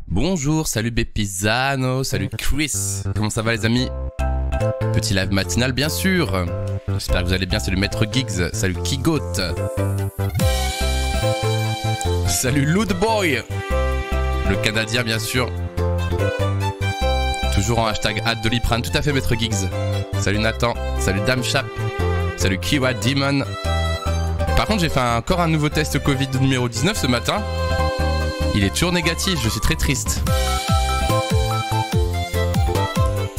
Bonjour, salut Bepisano, salut Chris. Comment ça va les amis? Petit live matinal bien sûr. J'espère que vous allez bien, salut Maître Giggs, salut Kigot. Salut Lootboy. Le Canadien bien sûr. Toujours en hashtag @doliprane, tout à fait Maître Giggs. Salut Nathan, salut Dame Chap, salut Kiwa Demon. Par contre j'ai fait encore un nouveau test Covid numéro 19 ce matin. Il est toujours négatif, je suis très triste.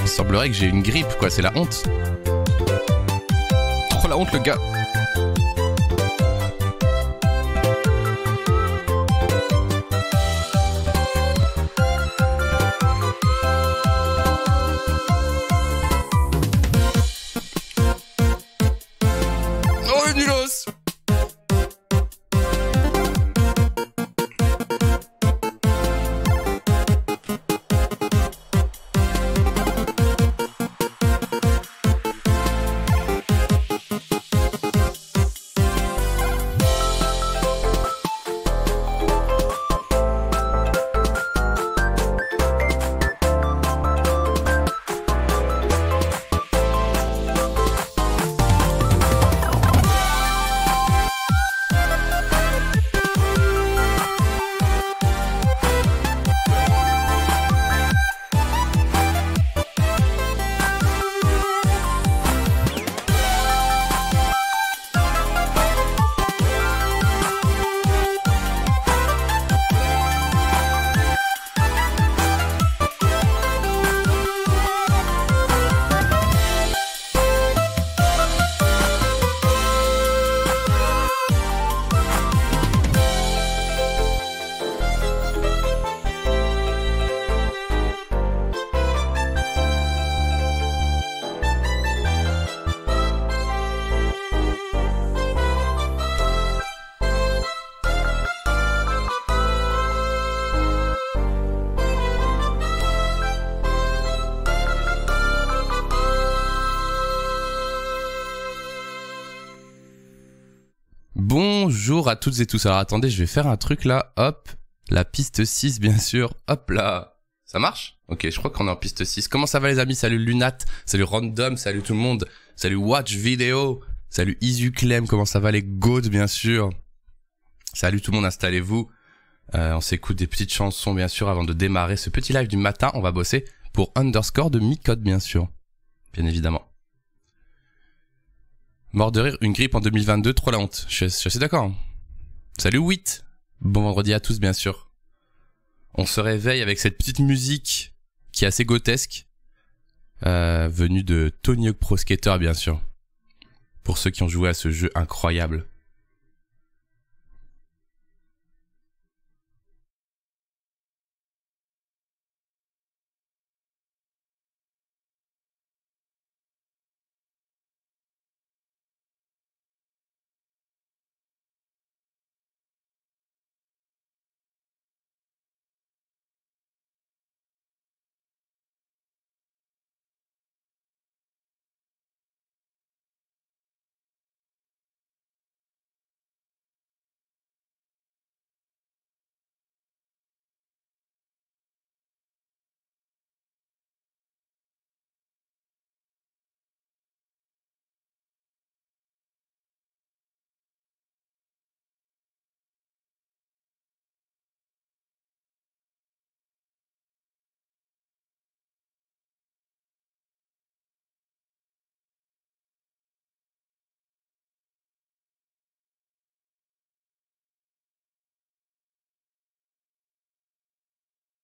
Il semblerait que j'ai une grippe quoi, c'est la honte. Trop la honte le gars. Oh nulos. Bonjour à toutes et tous. Alors attendez, je vais faire un truc là. Hop, la piste 6 bien sûr. Hop là. Ça marche? Ok, je crois qu'on est en piste 6. Comment ça va les amis? Salut Lunat, salut Random, salut tout le monde. Salut Watch Video, salut Isuclem, comment ça va les goats bien sûr. Salut tout le monde, installez-vous. On s'écoute des petites chansons bien sûr avant de démarrer ce petit live du matin. On va bosser pour Underscore de Micode bien sûr. Bien évidemment. Mort de rire, une grippe en 2022, trop la honte. Je suis assez d'accord. Salut Wit. Bon vendredi à tous bien sûr. On se réveille avec cette petite musique qui est assez grotesque. Venue de Tony Hawk Pro Skater bien sûr. Pour ceux qui ont joué à ce jeu incroyable.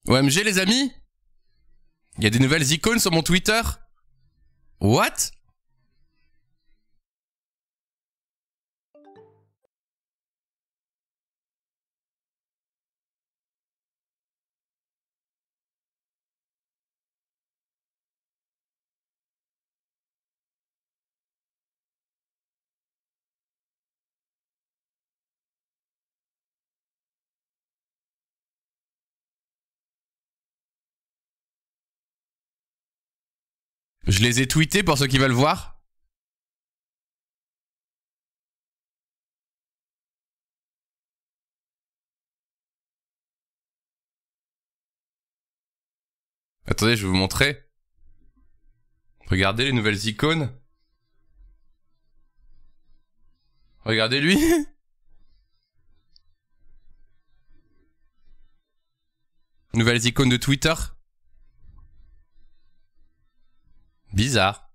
OMG les amis, il y a des nouvelles icônes sur mon Twitter. What? Je les ai tweetés pour ceux qui veulent voir. Attendez, je vais vous montrer. Regardez les nouvelles icônes. Regardez lui. Nouvelles icônes de Twitter. Bizarre.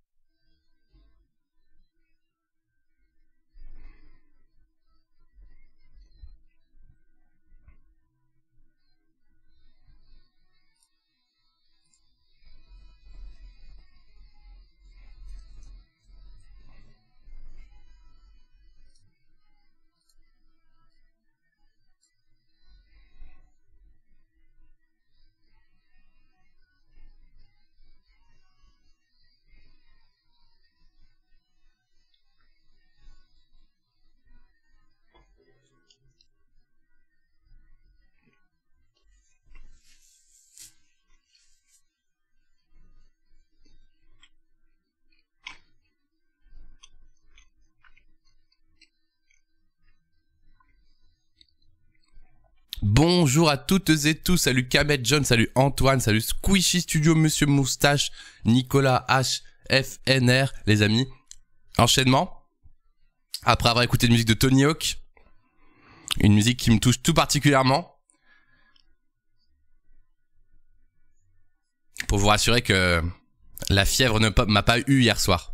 Bonjour à toutes et tous, salut Kamet John, salut Antoine, salut Squishy Studio, Monsieur Moustache, Nicolas H, FNR, les amis. Enchaînement. Après avoir écouté une musique de Tony Hawk, une musique qui me touche tout particulièrement. Pour vous rassurer que la fièvre ne m'a pas eu hier soir.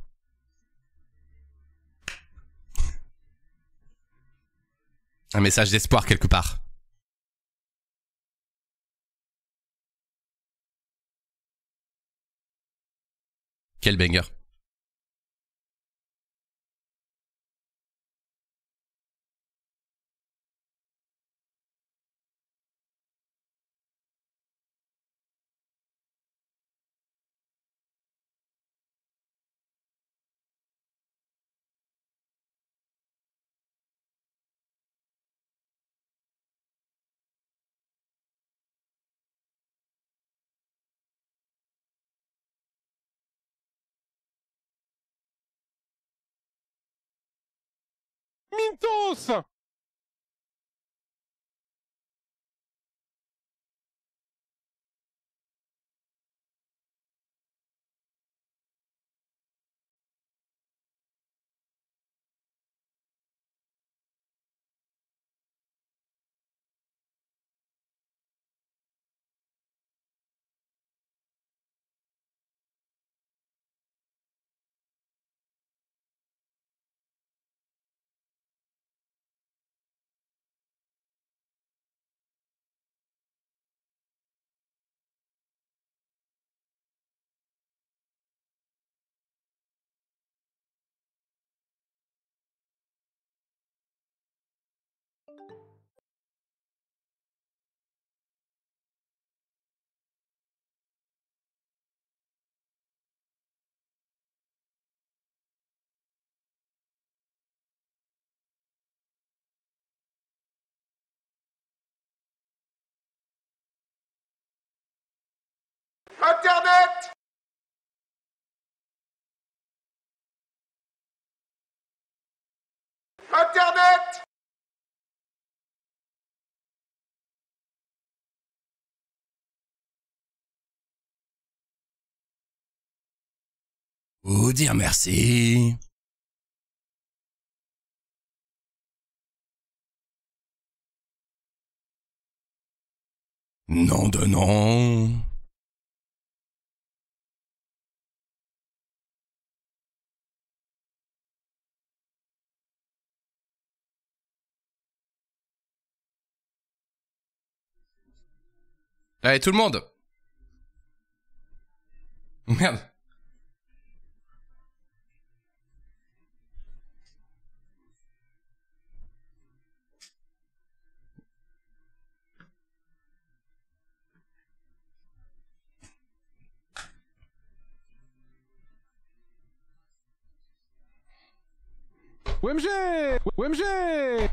Un message d'espoir quelque part. Quel banger. Mintos! Internet! Internet! Vous dire merci. Non de non. Allez tout le monde. Merde. OMG! OMG!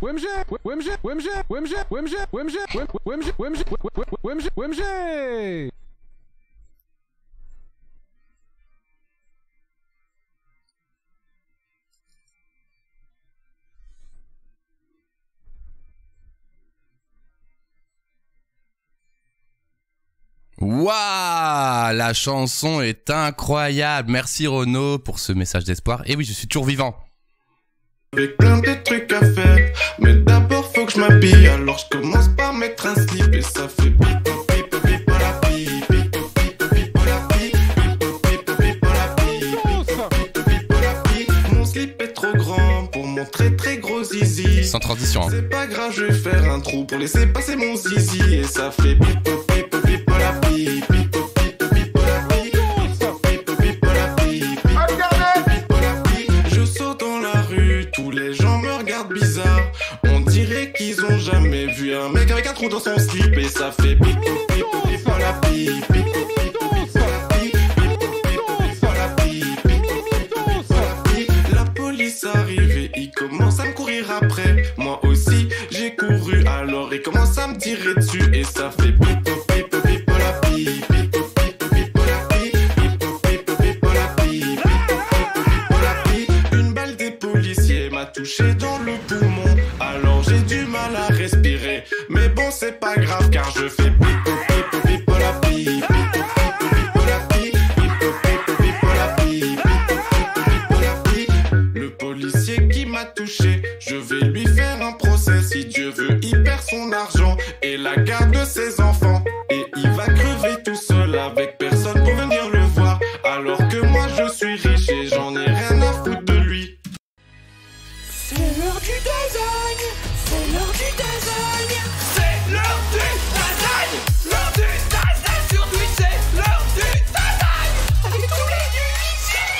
OMG! OMG! OMG! OMG! OMG! OMG! OMG! OMG! OMG! Waouh, la chanson est incroyable. Merci Renaud pour ce message d'espoir. Et oui, je suis toujours vivant. Avec plein de trucs à faire, mais d'abord faut que je m'habille. Alors je commence par mettre un slip et ça fait pipo pipo pipo la pipo pipo pipo pipo la pipo pipo pipo la pipo pipo pipo la pipo. Mon slip est trop grand pour mon très très gros zizi. Sans transition, hein. C'est pas grave, je vais faire un trou pour laisser passer mon zizi et ça fait pipo pipo pipo la pipo pipo pipo pipo la pipo pipo pipo la pipo pipo la pipo. Je saute dans la rue, tous les gens me regardent bizarre. On dirait qu'ils ont jamais vu un mec avec un trou dans son slip et ça fait pipo pipo pipo la pipo pipo pipo pipo la pipo pipo pipo la pipo pipo pipo la pipo. La police arrive et ils commencent à me courir après. Moi aussi j'ai couru, alors ils commencent à me tirer dessus et ça fait pipo pipo pipo la pipo pipo pipo pipo la pipo pipo pipo la pipo pipo pipo la pipo. Une balle des policiers m'a touché dans le poumon, alors j'ai du mal à respirer. Mais bon c'est pas grave car je fais pipo pipo pipo la pipo pipo pipo la pipo pipo pipo la pipo pipo pipo la pipo. Le policier qui m'a touché, je vais lui faire un procès. Si Dieu veut, il perd son argent et la garde de ses enfants. Et il va crever tout seul avec personne pour venir le voir. Alors que moi je suis riche et j'en ai rien à foutre de lui. C'est l'heure du design, c'est l'heure du design, C'est l'heure du design. L'heure du design sur Twitch, c'est l'heure du design. avec tous les musiciens.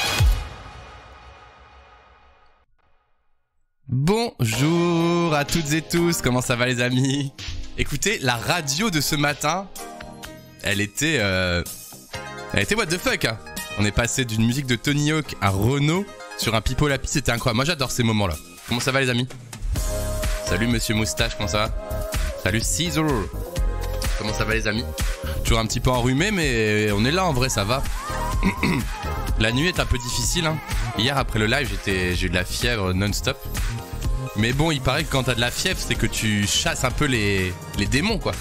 Bonjour à toutes et tous, comment ça va les amis? Écoutez, la radio de ce matin, elle était what the fuck, hein. On est passé d'une musique de Tony Hawk à Renaud sur un pipeau lapis, c'était incroyable. Moi j'adore ces moments-là. Comment ça va les amis? Salut Monsieur Moustache, comment ça va? Salut Caesar. Comment ça va les amis? Toujours un petit peu enrhumé mais on est là en vrai, ça va. La nuit est un peu difficile, hein. Hier après le live j'ai eu de la fièvre non-stop. Mais bon, il paraît que quand t'as de la fièvre, c'est que tu chasses un peu les démons, quoi.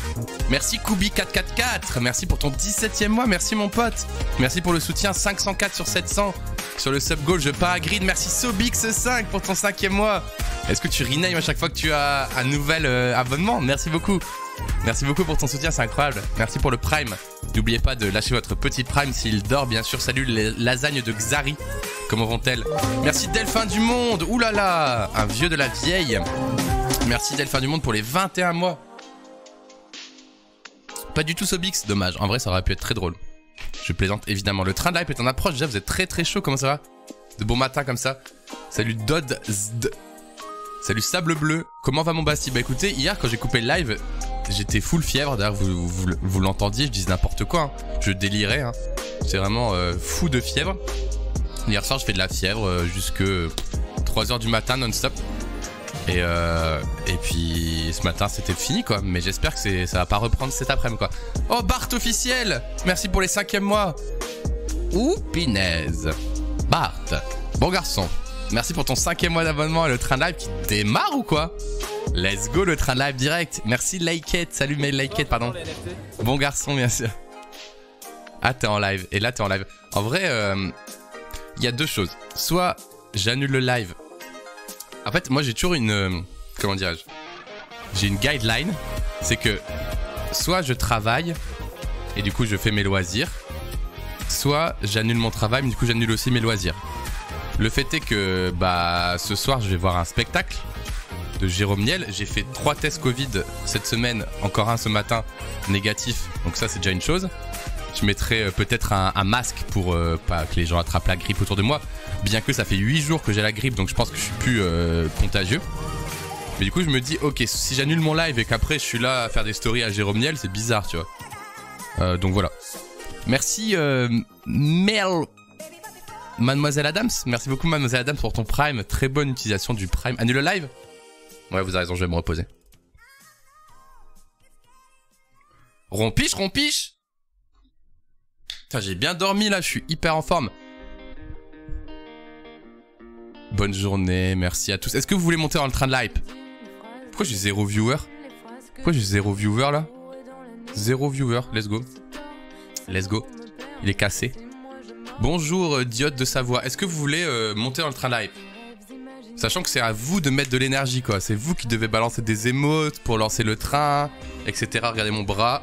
Merci Koubi444, merci pour ton 17e mois, merci mon pote. Merci pour le soutien, 504 sur 700. Sur le sub goal, je pars à grid, merci Sobix5 pour ton 5e mois. Est-ce que tu renames à chaque fois que tu as un nouvel abonnement? Merci beaucoup. Merci beaucoup pour ton soutien, c'est incroyable. Merci pour le Prime. N'oubliez pas de lâcher votre petit Prime s'il dort, bien sûr. Salut les lasagnes de Xari. Comment vont-elles? Merci Delphin du Monde. Ouh là là, un vieux de la vieille. Merci Delphin du Monde pour les 21 mois. Pas du tout Sobix, dommage. En vrai, ça aurait pu être très drôle. Je plaisante évidemment. Le train de live est en approche. Déjà, vous êtes très très chaud. Comment ça va? De bon matin comme ça. Salut Dodd. Salut Sable Bleu. Comment va mon Basti? Bah écoutez, hier quand j'ai coupé le live, j'étais full fièvre. D'ailleurs, vous l'entendiez, je disais n'importe quoi. Hein. Je délirais. Hein. C'est vraiment fou de fièvre. Hier soir, je fais de la fièvre jusque 3h du matin non-stop. Et puis ce matin, c'était fini quoi. Mais j'espère que ça va pas reprendre cet après-midi quoi. Oh, Bart officiel. Merci pour les 5e mois. Ouh, pinaise. Bart, bon garçon. Merci pour ton 5e mois d'abonnement et le train de live qui démarre ou quoi? Let's go le train de live direct. Merci Likette. Salut Mail Likette, pardon. Bon garçon, bien sûr. Ah, t'es en live. Et là, t'es en live. En vrai, il y a deux choses. Soit j'annule le live. En fait, moi, j'ai toujours une... comment dirais-je? J'ai une guideline. C'est que soit je travaille et du coup, je fais mes loisirs. Soit j'annule mon travail, mais du coup, j'annule aussi mes loisirs. Le fait est que bah, ce soir, je vais voir un spectacle de Jérôme Niel. J'ai fait 3 tests Covid cette semaine, encore un ce matin, négatif. Donc ça, c'est déjà une chose. Je mettrai peut-être un masque pour pas que les gens attrapent la grippe autour de moi. Bien que ça fait 8 jours que j'ai la grippe, donc je pense que je suis plus contagieux. Mais du coup, je me dis, ok, si j'annule mon live et qu'après je suis là à faire des stories à Jérôme Niel, c'est bizarre, tu vois. Donc voilà. Merci Mel. Mademoiselle Adams, merci beaucoup Mademoiselle Adams pour ton Prime. Très bonne utilisation du Prime. Annule le live? Ouais, vous avez raison, je vais me reposer. Rompiche, rompiche. Putain, j'ai bien dormi là, je suis hyper en forme. Bonne journée, merci à tous. Est-ce que vous voulez monter dans le train de l'hype? Pourquoi j'ai 0 viewer? Pourquoi j'ai 0 viewer là? 0 viewer, let's go. Let's go. Il est cassé. Bonjour, Diode de Savoie. Est-ce que vous voulez monter dans le train live? Sachant que c'est à vous de mettre de l'énergie, quoi. C'est vous qui devez balancer des émotes pour lancer le train, etc. Regardez mon bras.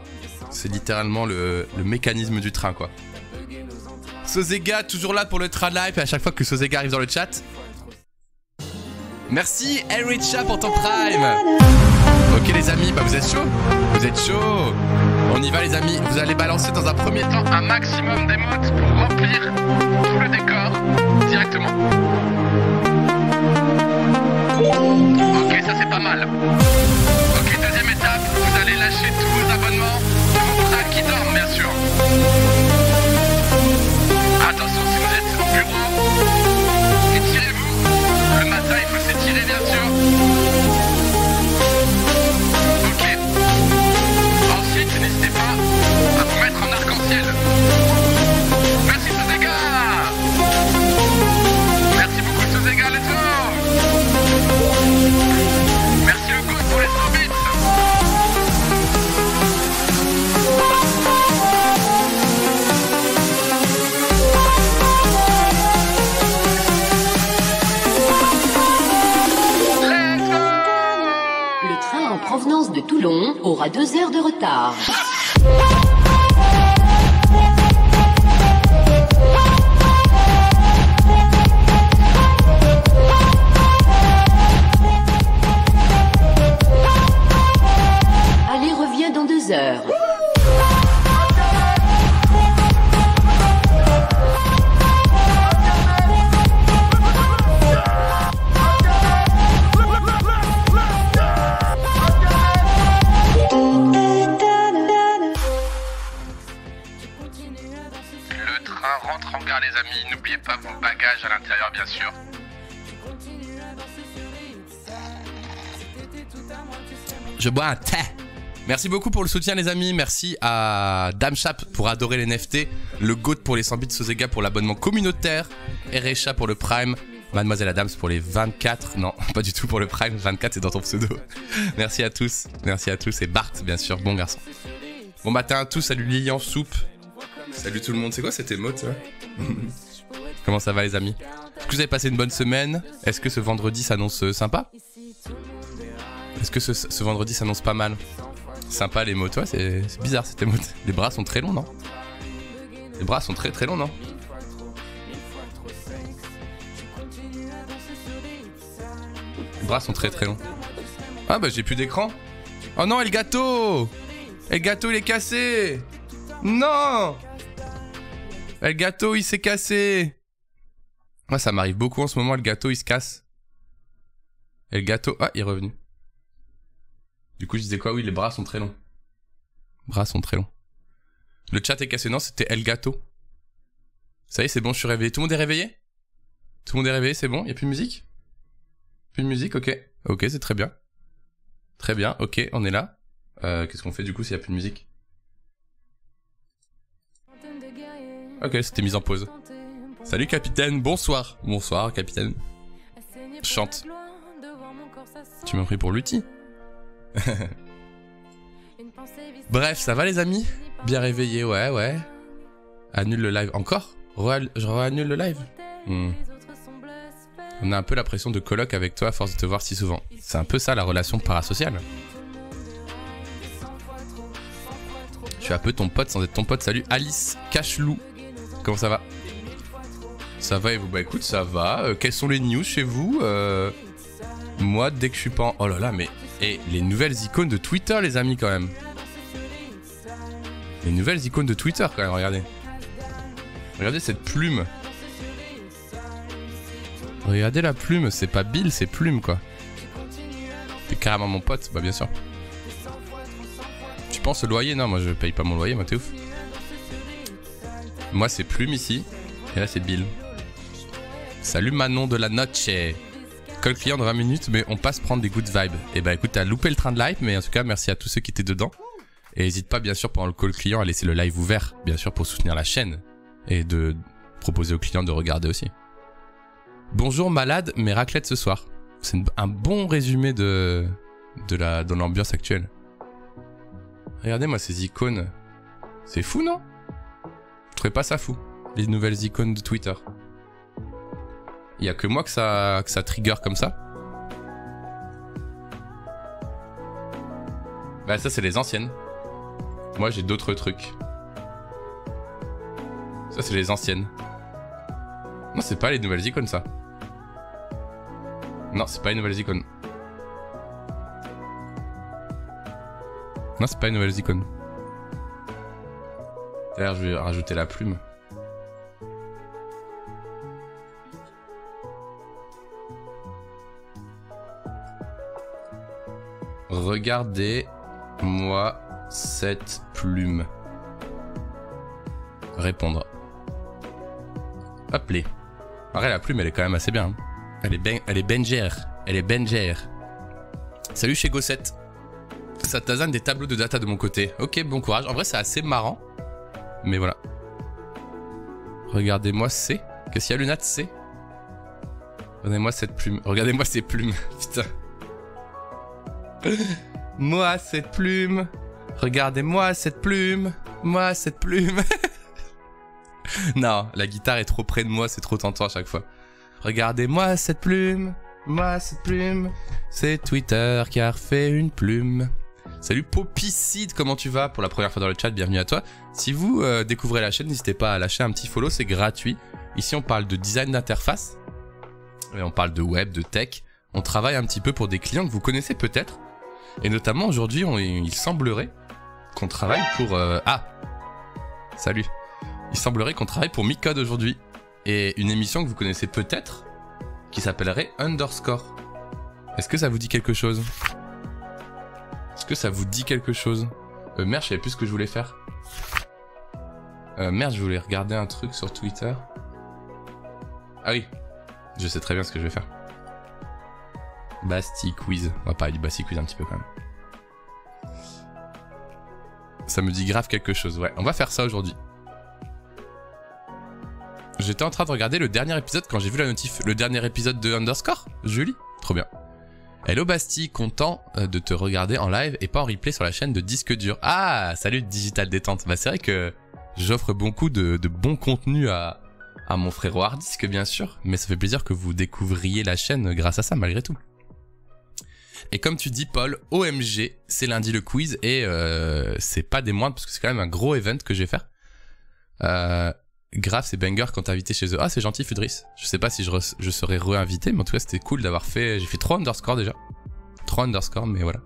C'est littéralement le mécanisme du train, quoi. Sosega, toujours là pour le train live. Et à chaque fois que Sosega arrive dans le chat. Merci, Elricha, pour ton prime. Ok, les amis, bah vous êtes chaud? Vous êtes chaud? On y va, les amis. Vous allez balancer dans un premier temps un maximum d'émotes pour remplir tout le décor directement. Ok, ça c'est pas mal. Ok, deuxième étape, vous allez lâcher tous vos abonnements, tous vos tracks qui dorment, bien sûr. Attention, si vous êtes au bureau, étirez-vous. Le matin, il faut s'étirer, bien sûr. Ok. Ensuite, n'hésitez pas à vous mettre en arc-en-ciel. Merci, Sosega. Merci beaucoup, Sosega, let's go. Merci le goût pour les 100 bits. Le train en provenance de Toulon aura 2 heures de retard. Allez, reviens dans 2 heures. Le train rentre en gare, les amis. N'oubliez pas vos bagages à l'intérieur, bien sûr. Je bois un thé. Merci beaucoup pour le soutien, les amis. Merci à Damchap pour adorer les NFT, le GOAT pour les 100 bits, Sosega pour l'abonnement communautaire, Erecha pour le Prime, Mademoiselle Adams pour les 24. Non, pas du tout pour le Prime. 24, c'est dans ton pseudo. Merci à tous. Merci à tous. Et Bart, bien sûr. Bon garçon. Bon matin à tous. Salut Lilian Soupe. Salut tout le monde. C'est quoi cette émote, ça? Comment ça va, les amis? Est-ce que vous avez passé une bonne semaine? Est-ce que ce vendredi s'annonce sympa? Est-ce que ce vendredi s'annonce pas mal? Sympa les mots, toi, c'est bizarre cette émote. Les bras sont très longs, non? Les bras sont très longs, non? Les bras sont très longs. Ah bah j'ai plus d'écran. Oh non, Elgato! Elgato, il est cassé! Non! Elgato, il s'est cassé! Moi, ça m'arrive beaucoup en ce moment, Elgato, il se casse. Elgato, ah, il est revenu. Du coup, je disais quoi? Oui, les bras sont très longs. Les bras sont très longs. Le chat est cassé. Non, c'était Elgato. Ça y est, c'est bon, je suis réveillé. Tout le monde est réveillé? Tout le monde est réveillé, c'est bon? Y'a plus de musique? Plus de musique, ok. Ok, c'est très bien. Très bien, ok, on est là. Qu'est-ce qu'on fait du coup s'il y a plus de musique? Ok, c'était mis en pause. Salut capitaine, bonsoir. Bonsoir capitaine. Chante. Tu m'as pris pour Lutti. Bref, ça va les amis? Bien réveillé, ouais. Annule le live. Encore? Je réannule le live. On a un peu la pression de coloc avec toi à force de te voir si souvent. C'est un peu ça la relation parasociale. Je suis un peu ton pote sans être ton pote. Salut Alice Cachelou. Comment ça va? Ça va et vous? Bah écoute, ça va. Quelles sont les news chez vous? Moi, dès que je suis pas en... Oh là là, mais... Et les nouvelles icônes de Twitter, les amis, quand même. Les nouvelles icônes de Twitter, quand même, regardez. Regardez cette plume. Regardez la plume, c'est pas Bill, c'est Plume, quoi. C'est carrément mon pote, bah bien sûr. Tu penses au loyer? Non, moi je paye pas mon loyer, moi t'es ouf. Moi c'est Plume ici, et là c'est Bill. Salut Manon de la Noche. Call client dans 20 minutes, mais on passe prendre des good vibes. Et bah écoute, t'as loupé le train de live, mais en tout cas merci à tous ceux qui étaient dedans. Et n'hésite pas bien sûr pendant le call client à laisser le live ouvert, bien sûr pour soutenir la chaîne. Et de proposer aux clients de regarder aussi. Bonjour malade, mais raclette ce soir. C'est un bon résumé de l'ambiance actuelle. Regardez-moi ces icônes. C'est fou, non? trouvez pas ça fou, les nouvelles icônes de Twitter? Il y a que moi que ça trigger comme ça. Bah ça c'est les anciennes. Moi j'ai d'autres trucs. Ça c'est les anciennes. Non c'est pas les nouvelles icônes ça. Non c'est pas les nouvelles icônes. Non c'est pas les nouvelles icônes. D'ailleurs je vais rajouter la plume. Regardez-moi cette plume. Répondre. Appeler. Pareil, la plume, elle est quand même assez bien. Hein. Elle est bengère. Elle est bengère. Salut chez Gossette. Ça tasane des tableaux de data de mon côté. Ok, bon courage. En vrai, c'est assez marrant. Mais voilà. Regardez-moi C. Qu'est-ce qu'il y a, Lunat? C. Regardez-moi cette plume. Regardez-moi ces plumes. Putain. Moi cette plume. Regardez-moi cette plume. Moi cette plume. Non, la guitare est trop près de moi, c'est trop tentant à chaque fois. Regardez-moi cette plume. Moi cette plume. C'est Twitter qui a refait une plume. Salut Popicide, comment tu vas? Pour la première fois dans le chat, bienvenue à toi. Si vous découvrez la chaîne, n'hésitez pas à lâcher un petit follow, c'est gratuit. Ici on parle de design d'interface. On parle de web, de tech. On travaille un petit peu pour des clients que vous connaissez peut-être. Et notamment aujourd'hui, il semblerait qu'on travaille pour... Ah, salut. Il semblerait qu'on travaille pour Micode aujourd'hui. Et une émission que vous connaissez peut-être, qui s'appellerait Underscore. Est-ce que ça vous dit quelque chose? Est-ce que ça vous dit quelque chose? Merde, je savais plus ce que je voulais faire. Merde, je voulais regarder un truc sur Twitter. Ah oui, je sais très bien ce que je vais faire. Basti Quiz. On va parler du Basti Quiz un petit peu quand même. Ça me dit grave quelque chose, ouais. On va faire ça aujourd'hui. J'étais en train de regarder le dernier épisode quand j'ai vu la notif. Le dernier épisode de Underscore, Julie. Trop bien. Hello Basti, content de te regarder en live et pas en replay sur la chaîne de Disque Dur. Ah, salut Digital Détente. Bah c'est vrai que j'offre beaucoup de bon contenu à mon frérot Hardisk bien sûr. Mais ça fait plaisir que vous découvriez la chaîne grâce à ça malgré tout. Et comme tu dis Paul, OMG, c'est lundi le quiz et c'est pas des moindres parce que c'est quand même un gros event que je vais faire. Grave, c'est banger quand t'es invité chez eux. Ah, c'est gentil Fudris. Je sais pas si je serai re-invité, mais en tout cas c'était cool d'avoir fait... J'ai fait 3 underscores déjà. 3 underscores, mais voilà.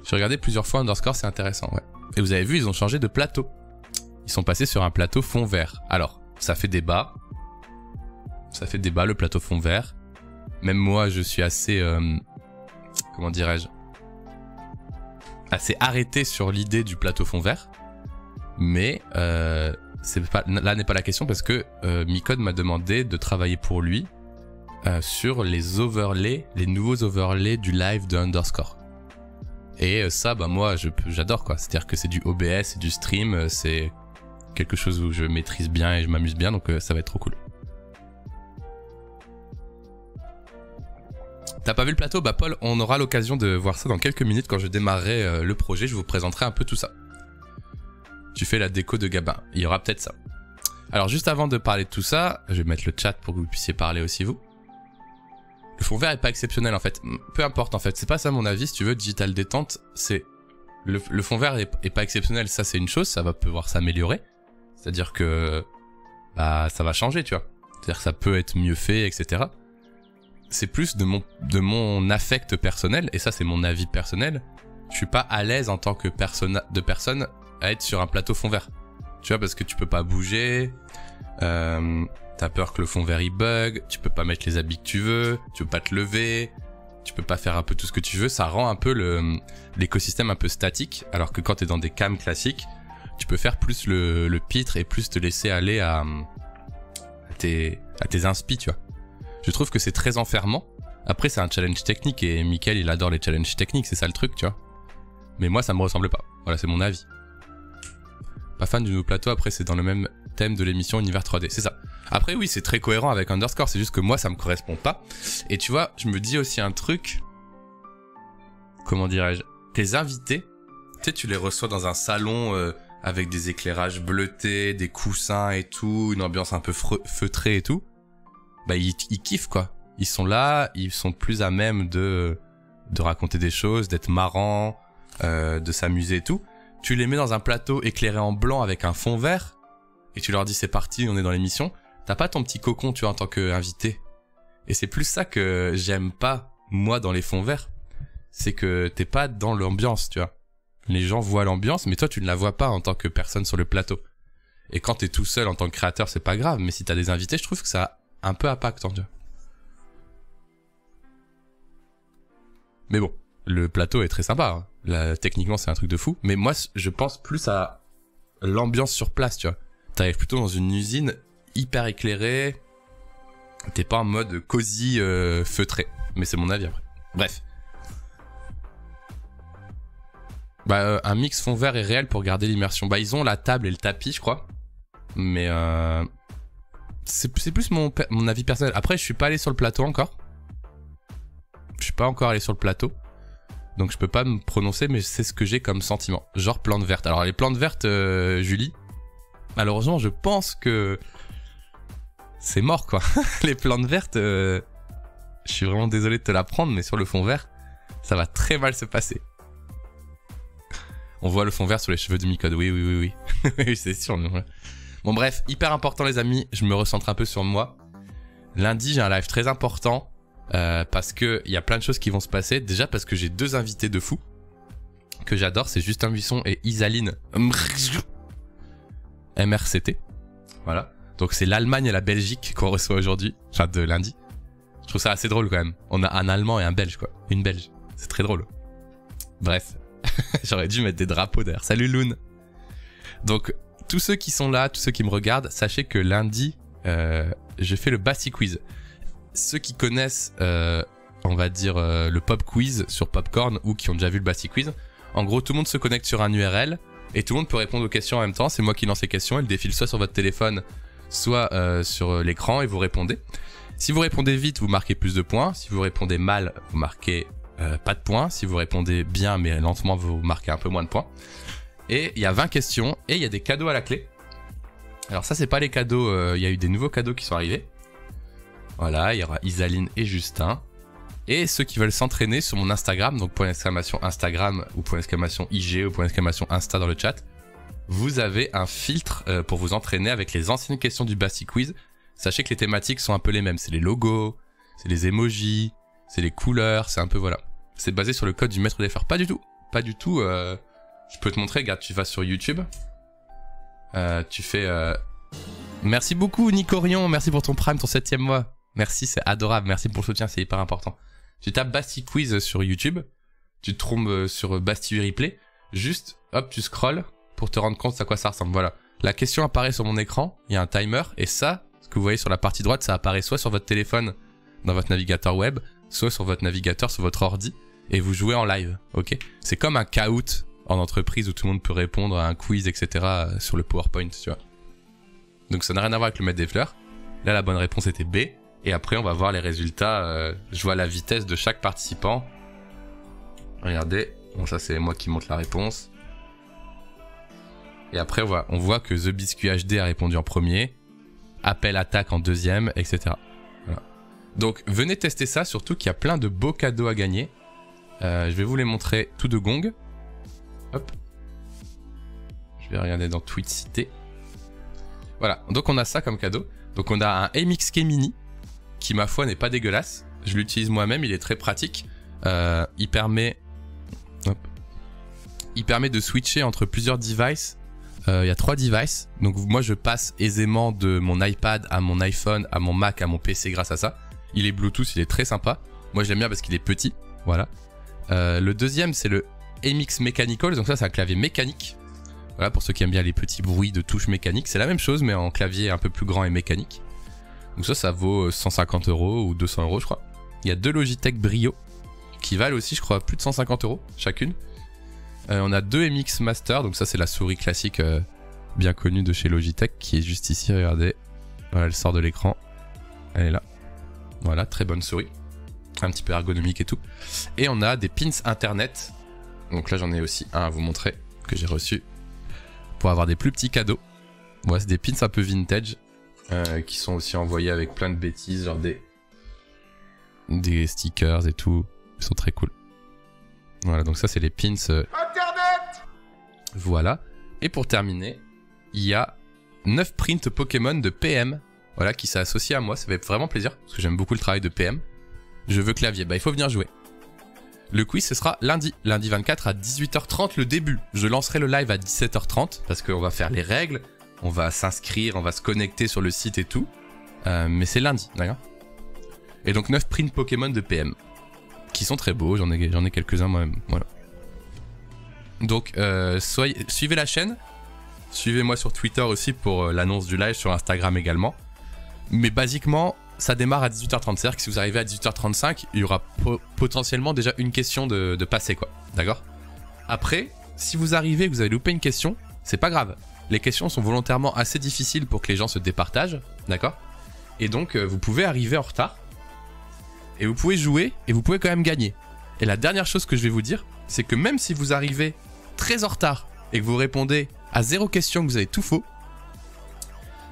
J'ai regardé plusieurs fois Underscore, c'est intéressant, ouais. Et vous avez vu, ils ont changé de plateau. Ils sont passés sur un plateau fond vert. Alors, ça fait débat. Ça fait débat le plateau fond vert. Même moi, je suis assez... comment dirais-je? Assez arrêté sur l'idée du plateau fond vert. Mais... là n'est pas la question parce que Micode m'a demandé de travailler pour lui sur les overlays, les nouveaux overlays du live de Underscore. Et ça, bah moi, j'adore quoi. C'est-à-dire que c'est du OBS, c'est du stream, c'est quelque chose où je maîtrise bien et je m'amuse bien, donc ça va être trop cool. T'as pas vu le plateau? Bah Paul, on aura l'occasion de voir ça dans quelques minutes quand je démarrerai le projet. Je vous présenterai un peu tout ça. Tu fais la déco de Gabin. Il y aura peut-être ça. Alors juste avant de parler de tout ça, je vais mettre le chat pour que vous puissiez parler aussi vous. Le fond vert est pas exceptionnel en fait. Peu importe en fait, c'est pas ça mon avis. Si tu veux, Digital Détente, c'est... Le fond vert est pas exceptionnel, ça c'est une chose, ça va pouvoir s'améliorer. C'est-à-dire que... bah ça va changer, tu vois. C'est-à-dire que ça peut être mieux fait, etc. C'est plus de mon affect personnel, et ça c'est mon avis personnel. Je suis pas à l'aise en tant que personne à être sur un plateau fond vert. Tu vois, parce que tu peux pas bouger, t'as peur que le fond vert il bug, tu peux pas mettre les habits que tu veux, tu peux pas te lever, tu peux pas faire un peu tout ce que tu veux, ça rend un peu l'écosystème un peu statique, alors que quand t'es dans des cams classiques, tu peux faire plus le pitre et plus te laisser aller à tes inspi, tu vois. Je trouve que c'est très enfermant. Après c'est un challenge technique et Mickaël il adore les challenges techniques, c'est ça le truc, tu vois. Mais moi ça me ressemble pas, voilà c'est mon avis. Pas fan du nouveau plateau, après c'est dans le même thème de l'émission Univers 3D, c'est ça. Après oui c'est très cohérent avec Underscore, c'est juste que moi ça me correspond pas. Et tu vois, je me dis aussi un truc, comment dirais-je, tes invités, tu sais tu les reçois dans un salon avec des éclairages bleutés, des coussins et tout, une ambiance un peu feutrée et tout, bah ils kiffent quoi. Ils sont là, ils sont plus à même de raconter des choses, d'être marrants, de s'amuser et tout. Tu les mets dans un plateau éclairé en blanc avec un fond vert et tu leur dis c'est parti, on est dans l'émission. T'as pas ton petit cocon, tu vois, en tant qu'invité. Et c'est plus ça que j'aime pas, moi, dans les fonds verts. C'est que t'es pas dans l'ambiance, tu vois. Les gens voient l'ambiance, mais toi, tu ne la vois pas en tant que personne sur le plateau. Et quand t'es tout seul en tant que créateur, c'est pas grave. Mais si t'as des invités, je trouve que ça a un peu impactant, tu vois. Mais bon, le plateau est très sympa. Hein. Là, techniquement, c'est un truc de fou. Mais moi, je pense plus à l'ambiance sur place, tu vois. T'arrives plutôt dans une usine hyper éclairée. T'es pas en mode cosy feutré. Mais c'est mon avis après. Bref. Bah, un mix fond vert et réel pour garder l'immersion. Bah, ils ont la table et le tapis, je crois. Mais c'est plus mon avis personnel. Après, je suis pas allé sur le plateau encore. Je suis pas encore allé sur le plateau. Donc je peux pas me prononcer, mais c'est ce que j'ai comme sentiment. Genre plantes vertes. Alors les plantes vertes, Julie, malheureusement, je pense que c'est mort, quoi. Les plantes vertes, je suis vraiment désolé de te l'apprendre, mais sur le fond vert, ça va très mal se passer. On voit le fond vert sur les cheveux de Micode. Oui. Oui, c'est sûr. Bon, bref, hyper important, les amis. Je me recentre un peu sur moi. Lundi, j'ai un live très important parce que il y a plein de choses qui vont se passer. Déjà parce que j'ai deux invités de fou que j'adore. C'est Justin Buisson et Isaline MRCT. Voilà. Donc c'est l'Allemagne et la Belgique qu'on reçoit aujourd'hui, enfin de lundi. Je trouve ça assez drôle quand même. On a un Allemand et un Belge, quoi. Une Belge. C'est très drôle. Bref. J'aurais dû mettre des drapeaux derrière. Salut Loon. Donc tous ceux qui sont là, tous ceux qui me regardent, sachez que lundi, je fais le Basti Quiz. Ceux qui connaissent, on va dire, le Pop Quiz sur Popcorn ou qui ont déjà vu le Basti Quiz, en gros tout le monde se connecte sur un URL et tout le monde peut répondre aux questions en même temps. C'est moi qui lance les questions, elles défilent soit sur votre téléphone, soit sur l'écran et vous répondez. Si vous répondez vite, vous marquez plus de points. Si vous répondez mal, vous marquez pas de points. Si vous répondez bien mais lentement, vous marquez un peu moins de points. Et il y a 20 questions et il y a des cadeaux à la clé. Alors ça, c'est pas les cadeaux, il y a eu des nouveaux cadeaux qui sont arrivés. Voilà, il y aura Isaline et Justin. Et ceux qui veulent s'entraîner sur mon Instagram, donc !! Instagram ou ! IG ou ! Insta dans le chat, vous avez un filtre pour vous entraîner avec les anciennes questions du Basti Quiz. Sachez que les thématiques sont un peu les mêmes. C'est les logos, c'est les emojis, c'est les couleurs, c'est un peu voilà. C'est basé sur le code du maître des phares. Pas du tout. Pas du tout. Je peux te montrer, regarde, tu vas sur YouTube. Tu fais... Merci beaucoup Nicorion, merci pour ton prime, ton 7e mois. Merci, c'est adorable, merci pour le soutien, c'est hyper important. Tu tapes Basti Quiz sur YouTube, tu te trompes sur Basti Replay, juste, hop, tu scrolls pour te rendre compte à quoi ça ressemble. Voilà, la question apparaît sur mon écran, il y a un timer, et ça, ce que vous voyez sur la partie droite, ça apparaît soit sur votre téléphone, dans votre navigateur web, soit sur votre navigateur, sur votre ordi, et vous jouez en live, ok? C'est comme un Kahoot en entreprise où tout le monde peut répondre à un quiz, etc. sur le PowerPoint, tu vois. Donc ça n'a rien à voir avec le maître des fleurs. Là, la bonne réponse était B. Et après, on va voir les résultats. Je vois la vitesse de chaque participant. Regardez. Bon, ça, c'est moi qui montre la réponse. Et après, on voit que The Biscuit HD a répondu en premier. Appel attaque en deuxième, etc. Voilà. Donc, venez tester ça. Surtout qu'il y a plein de beaux cadeaux à gagner. Je vais vous les montrer tout de gong. Hop. Je vais regarder dans Tweet Cité. Voilà, donc on a ça comme cadeau. Donc on a un MXK Mini, qui ma foi n'est pas dégueulasse. Je l'utilise moi-même, il est très pratique. Il permet de switcher entre plusieurs devices. Il y a 3 devices. Donc moi je passe aisément de mon iPad à mon iPhone, à mon Mac, à mon PC grâce à ça. Il est Bluetooth, il est très sympa. Moi je l'aime bien parce qu'il est petit. Voilà. Le deuxième c'est le MX Mechanical, donc ça c'est un clavier mécanique. Voilà, pour ceux qui aiment bien les petits bruits de touches mécaniques, c'est la même chose mais en clavier un peu plus grand et mécanique. Donc ça vaut 150 € ou 200 € je crois. Il y a 2 Logitech Brio qui valent aussi je crois plus de 150 € chacune. On a 2 MX Master, donc ça c'est la souris classique bien connue de chez Logitech qui est juste ici, regardez. Voilà, elle sort de l'écran, elle est là. Voilà, très bonne souris, un petit peu ergonomique et tout. Et on a des pins internet, donc là j'en ai aussi un à vous montrer que j'ai reçu pour avoir des plus petits cadeaux. Voilà, c'est des pins un peu vintage qui sont aussi envoyés avec plein de bêtises, genre des stickers et tout. Ils sont très cool. Voilà, donc ça c'est les pins. Internet. Voilà. Et pour terminer, il y a 9 prints Pokémon de PM. Voilà, qui s'est associé à moi. Ça fait vraiment plaisir parce que j'aime beaucoup le travail de PM. Je veux clavier. Bah, il faut venir jouer. Le quiz, ce sera lundi 24 à 18h30 le début. Je lancerai le live à 17h30 parce qu'on va faire les règles, on va s'inscrire, on va se connecter sur le site et tout. Mais c'est lundi, d'accord? Et donc 9 prints Pokémon de PM qui sont très beaux, j'en ai quelques-uns moi-même. Voilà. Donc suivez la chaîne, suivez-moi sur Twitter aussi pour l'annonce du live, sur Instagram également. Mais basiquement, ça démarre à 18h30, c'est-à-dire que si vous arrivez à 18h35, il y aura potentiellement déjà une question de passer, quoi. D'accord? Après, si vous arrivez et que vous avez loupé une question, c'est pas grave. Les questions sont volontairement assez difficiles pour que les gens se départagent, d'accord? Et donc, vous pouvez arriver en retard, et vous pouvez jouer, et vous pouvez quand même gagner. Et la dernière chose que je vais vous dire, c'est que même si vous arrivez très en retard, et que vous répondez à 0 question, que vous avez tout faux,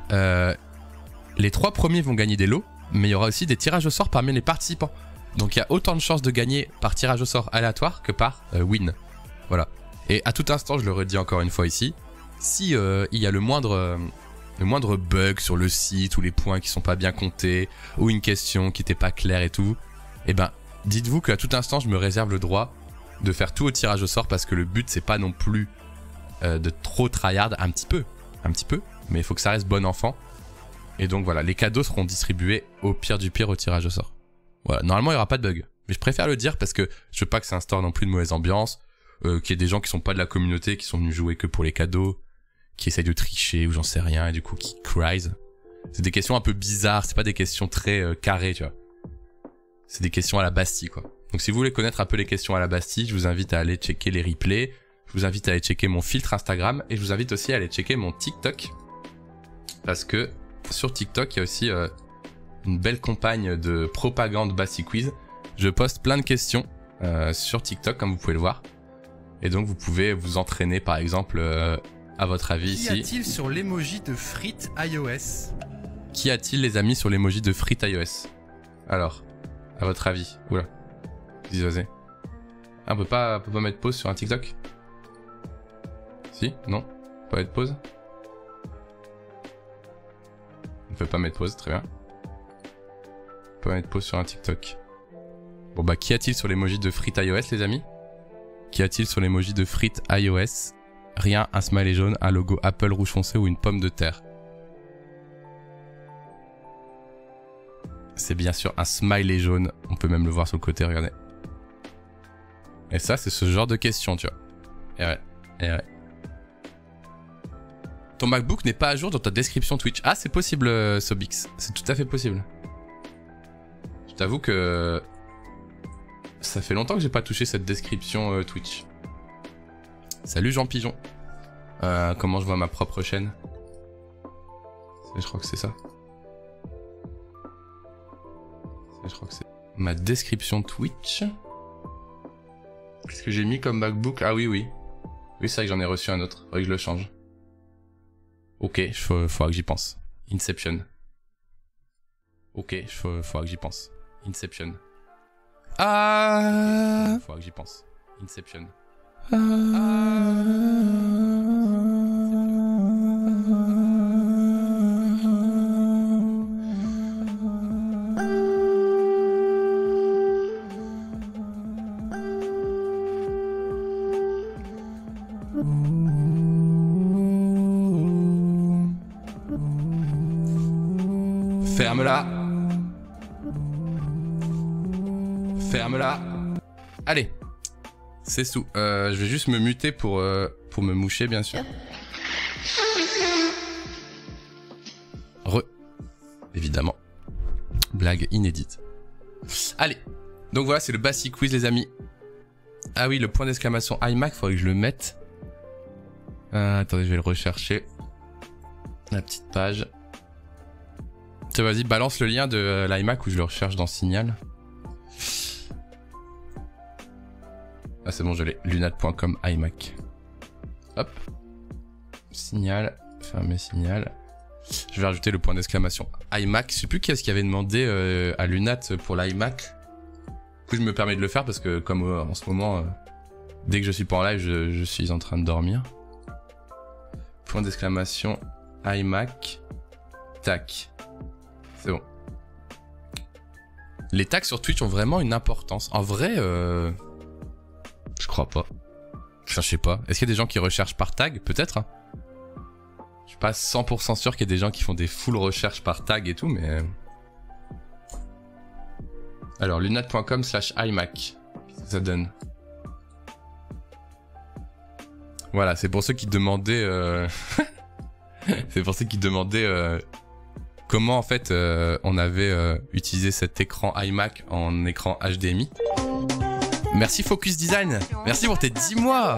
les 3 premiers vont gagner des lots, mais il y aura aussi des tirages au sort parmi les participants. Donc il y a autant de chances de gagner par tirage au sort aléatoire que par win. Voilà. Et à tout instant, je le redis encore une fois ici, si il y a le moindre bug sur le site, ou les points qui sont pas bien comptés, ou une question qui n'était pas claire et tout, eh ben dites-vous qu'à tout instant, je me réserve le droit de faire tout au tirage au sort, parce que le but c'est pas non plus de trop tryhard, un petit peu, mais il faut que ça reste bon enfant. Et donc voilà, les cadeaux seront distribués au pire du pire au tirage au sort. Voilà, normalement il n'y aura pas de bug. Mais je préfère le dire parce que je veux pas que ça instaure non plus de mauvaise ambiance, qu'il y ait des gens qui sont pas de la communauté, qui sont venus jouer que pour les cadeaux, qui essayent de tricher ou j'en sais rien, et du coup qui cries. C'est des questions un peu bizarres, c'est pas des questions très carrées, tu vois. C'est des questions à la Bastille, quoi. Donc si vous voulez connaître un peu les questions à la Bastille, je vous invite à aller checker les replays, je vous invite à aller checker mon filtre Instagram, et je vous invite aussi à aller checker mon TikTok. Parce que sur TikTok, il y a aussi une belle campagne de propagande Bastille Quiz. Je poste plein de questions sur TikTok, comme vous pouvez le voir. Et donc, vous pouvez vous entraîner, par exemple, à votre avis ici. Qu'y a-t-il sur l'emoji de frites iOS? Qu'y a-t-il, les amis, sur l'emoji de frites iOS? Alors, à votre avis? Oula. Dis-osez. Ah, on peut pas mettre pause sur un TikTok? Si? Non? Pas mettre pause? On peut pas mettre pause, très bien. On peut mettre pause sur un TikTok. Bon bah, qu'y a-t-il sur l'emoji de frites iOS, les amis? Qu'y a-t-il sur l'emoji de frites iOS? Rien, un smiley jaune, un logo Apple rouge foncé ou une pomme de terre. C'est bien sûr un smiley jaune, on peut même le voir sur le côté, regardez. Et ça, c'est ce genre de questions, tu vois. Et ouais, et ouais. Ton MacBook n'est pas à jour dans ta description Twitch. Ah, c'est possible, Sobix. C'est tout à fait possible. Je t'avoue que ça fait longtemps que j'ai pas touché cette description Twitch. Salut Jean Pigeon. Comment je vois ma propre chaîne? Je crois que c'est ça. Je crois que c'est ma description Twitch. Qu'est-ce que j'ai mis comme MacBook? Ah oui, oui. Oui, c'est vrai que j'en ai reçu un autre. Faudrait que je le change. Ok, faudra que j'y pense. Inception. Ok, faudra que j'y pense. Inception. Ah. Okay, faudra que j'y pense. Inception. Ferme-la. Ferme-la. Allez. C'est sous. Je vais juste me muter pour me moucher, bien sûr. Évidemment. Blague inédite. Allez. Donc voilà, c'est le Bastille Quiz, les amis. Ah oui, le point d'exclamation iMac, faudrait que je le mette. Attendez, je vais le rechercher. La petite page. Tiens, vas-y, balance le lien de l'iMac où je le recherche dans Signal. Ah, c'est bon, je l'ai. Lunat.com iMac. Hop. Signal, fermer signal. Je vais rajouter le point d'exclamation. iMac, je sais plus qui est-ce qui avait demandé à Lunat pour l'iMac. Du coup, je me permets de le faire parce que comme en ce moment, dès que je suis pas en live, je suis en train de dormir. Point d'exclamation, iMac. Tac. C'est bon. Les tags sur Twitch ont vraiment une importance. En vrai, je crois pas. Enfin, je sais pas. Est-ce qu'il y a des gens qui recherchent par tag? Peut-être. Hein. Je suis pas 100% sûr qu'il y ait des gens qui font des full recherches par tag et tout, mais... Alors, lunat.com/iMac. Qu'est-ce que ça donne? Voilà, c'est pour ceux qui demandaient... c'est pour ceux qui demandaient... comment en fait on avait utilisé cet écran iMac en écran HDMI. Merci Focus Design. Merci pour tes 10 mois.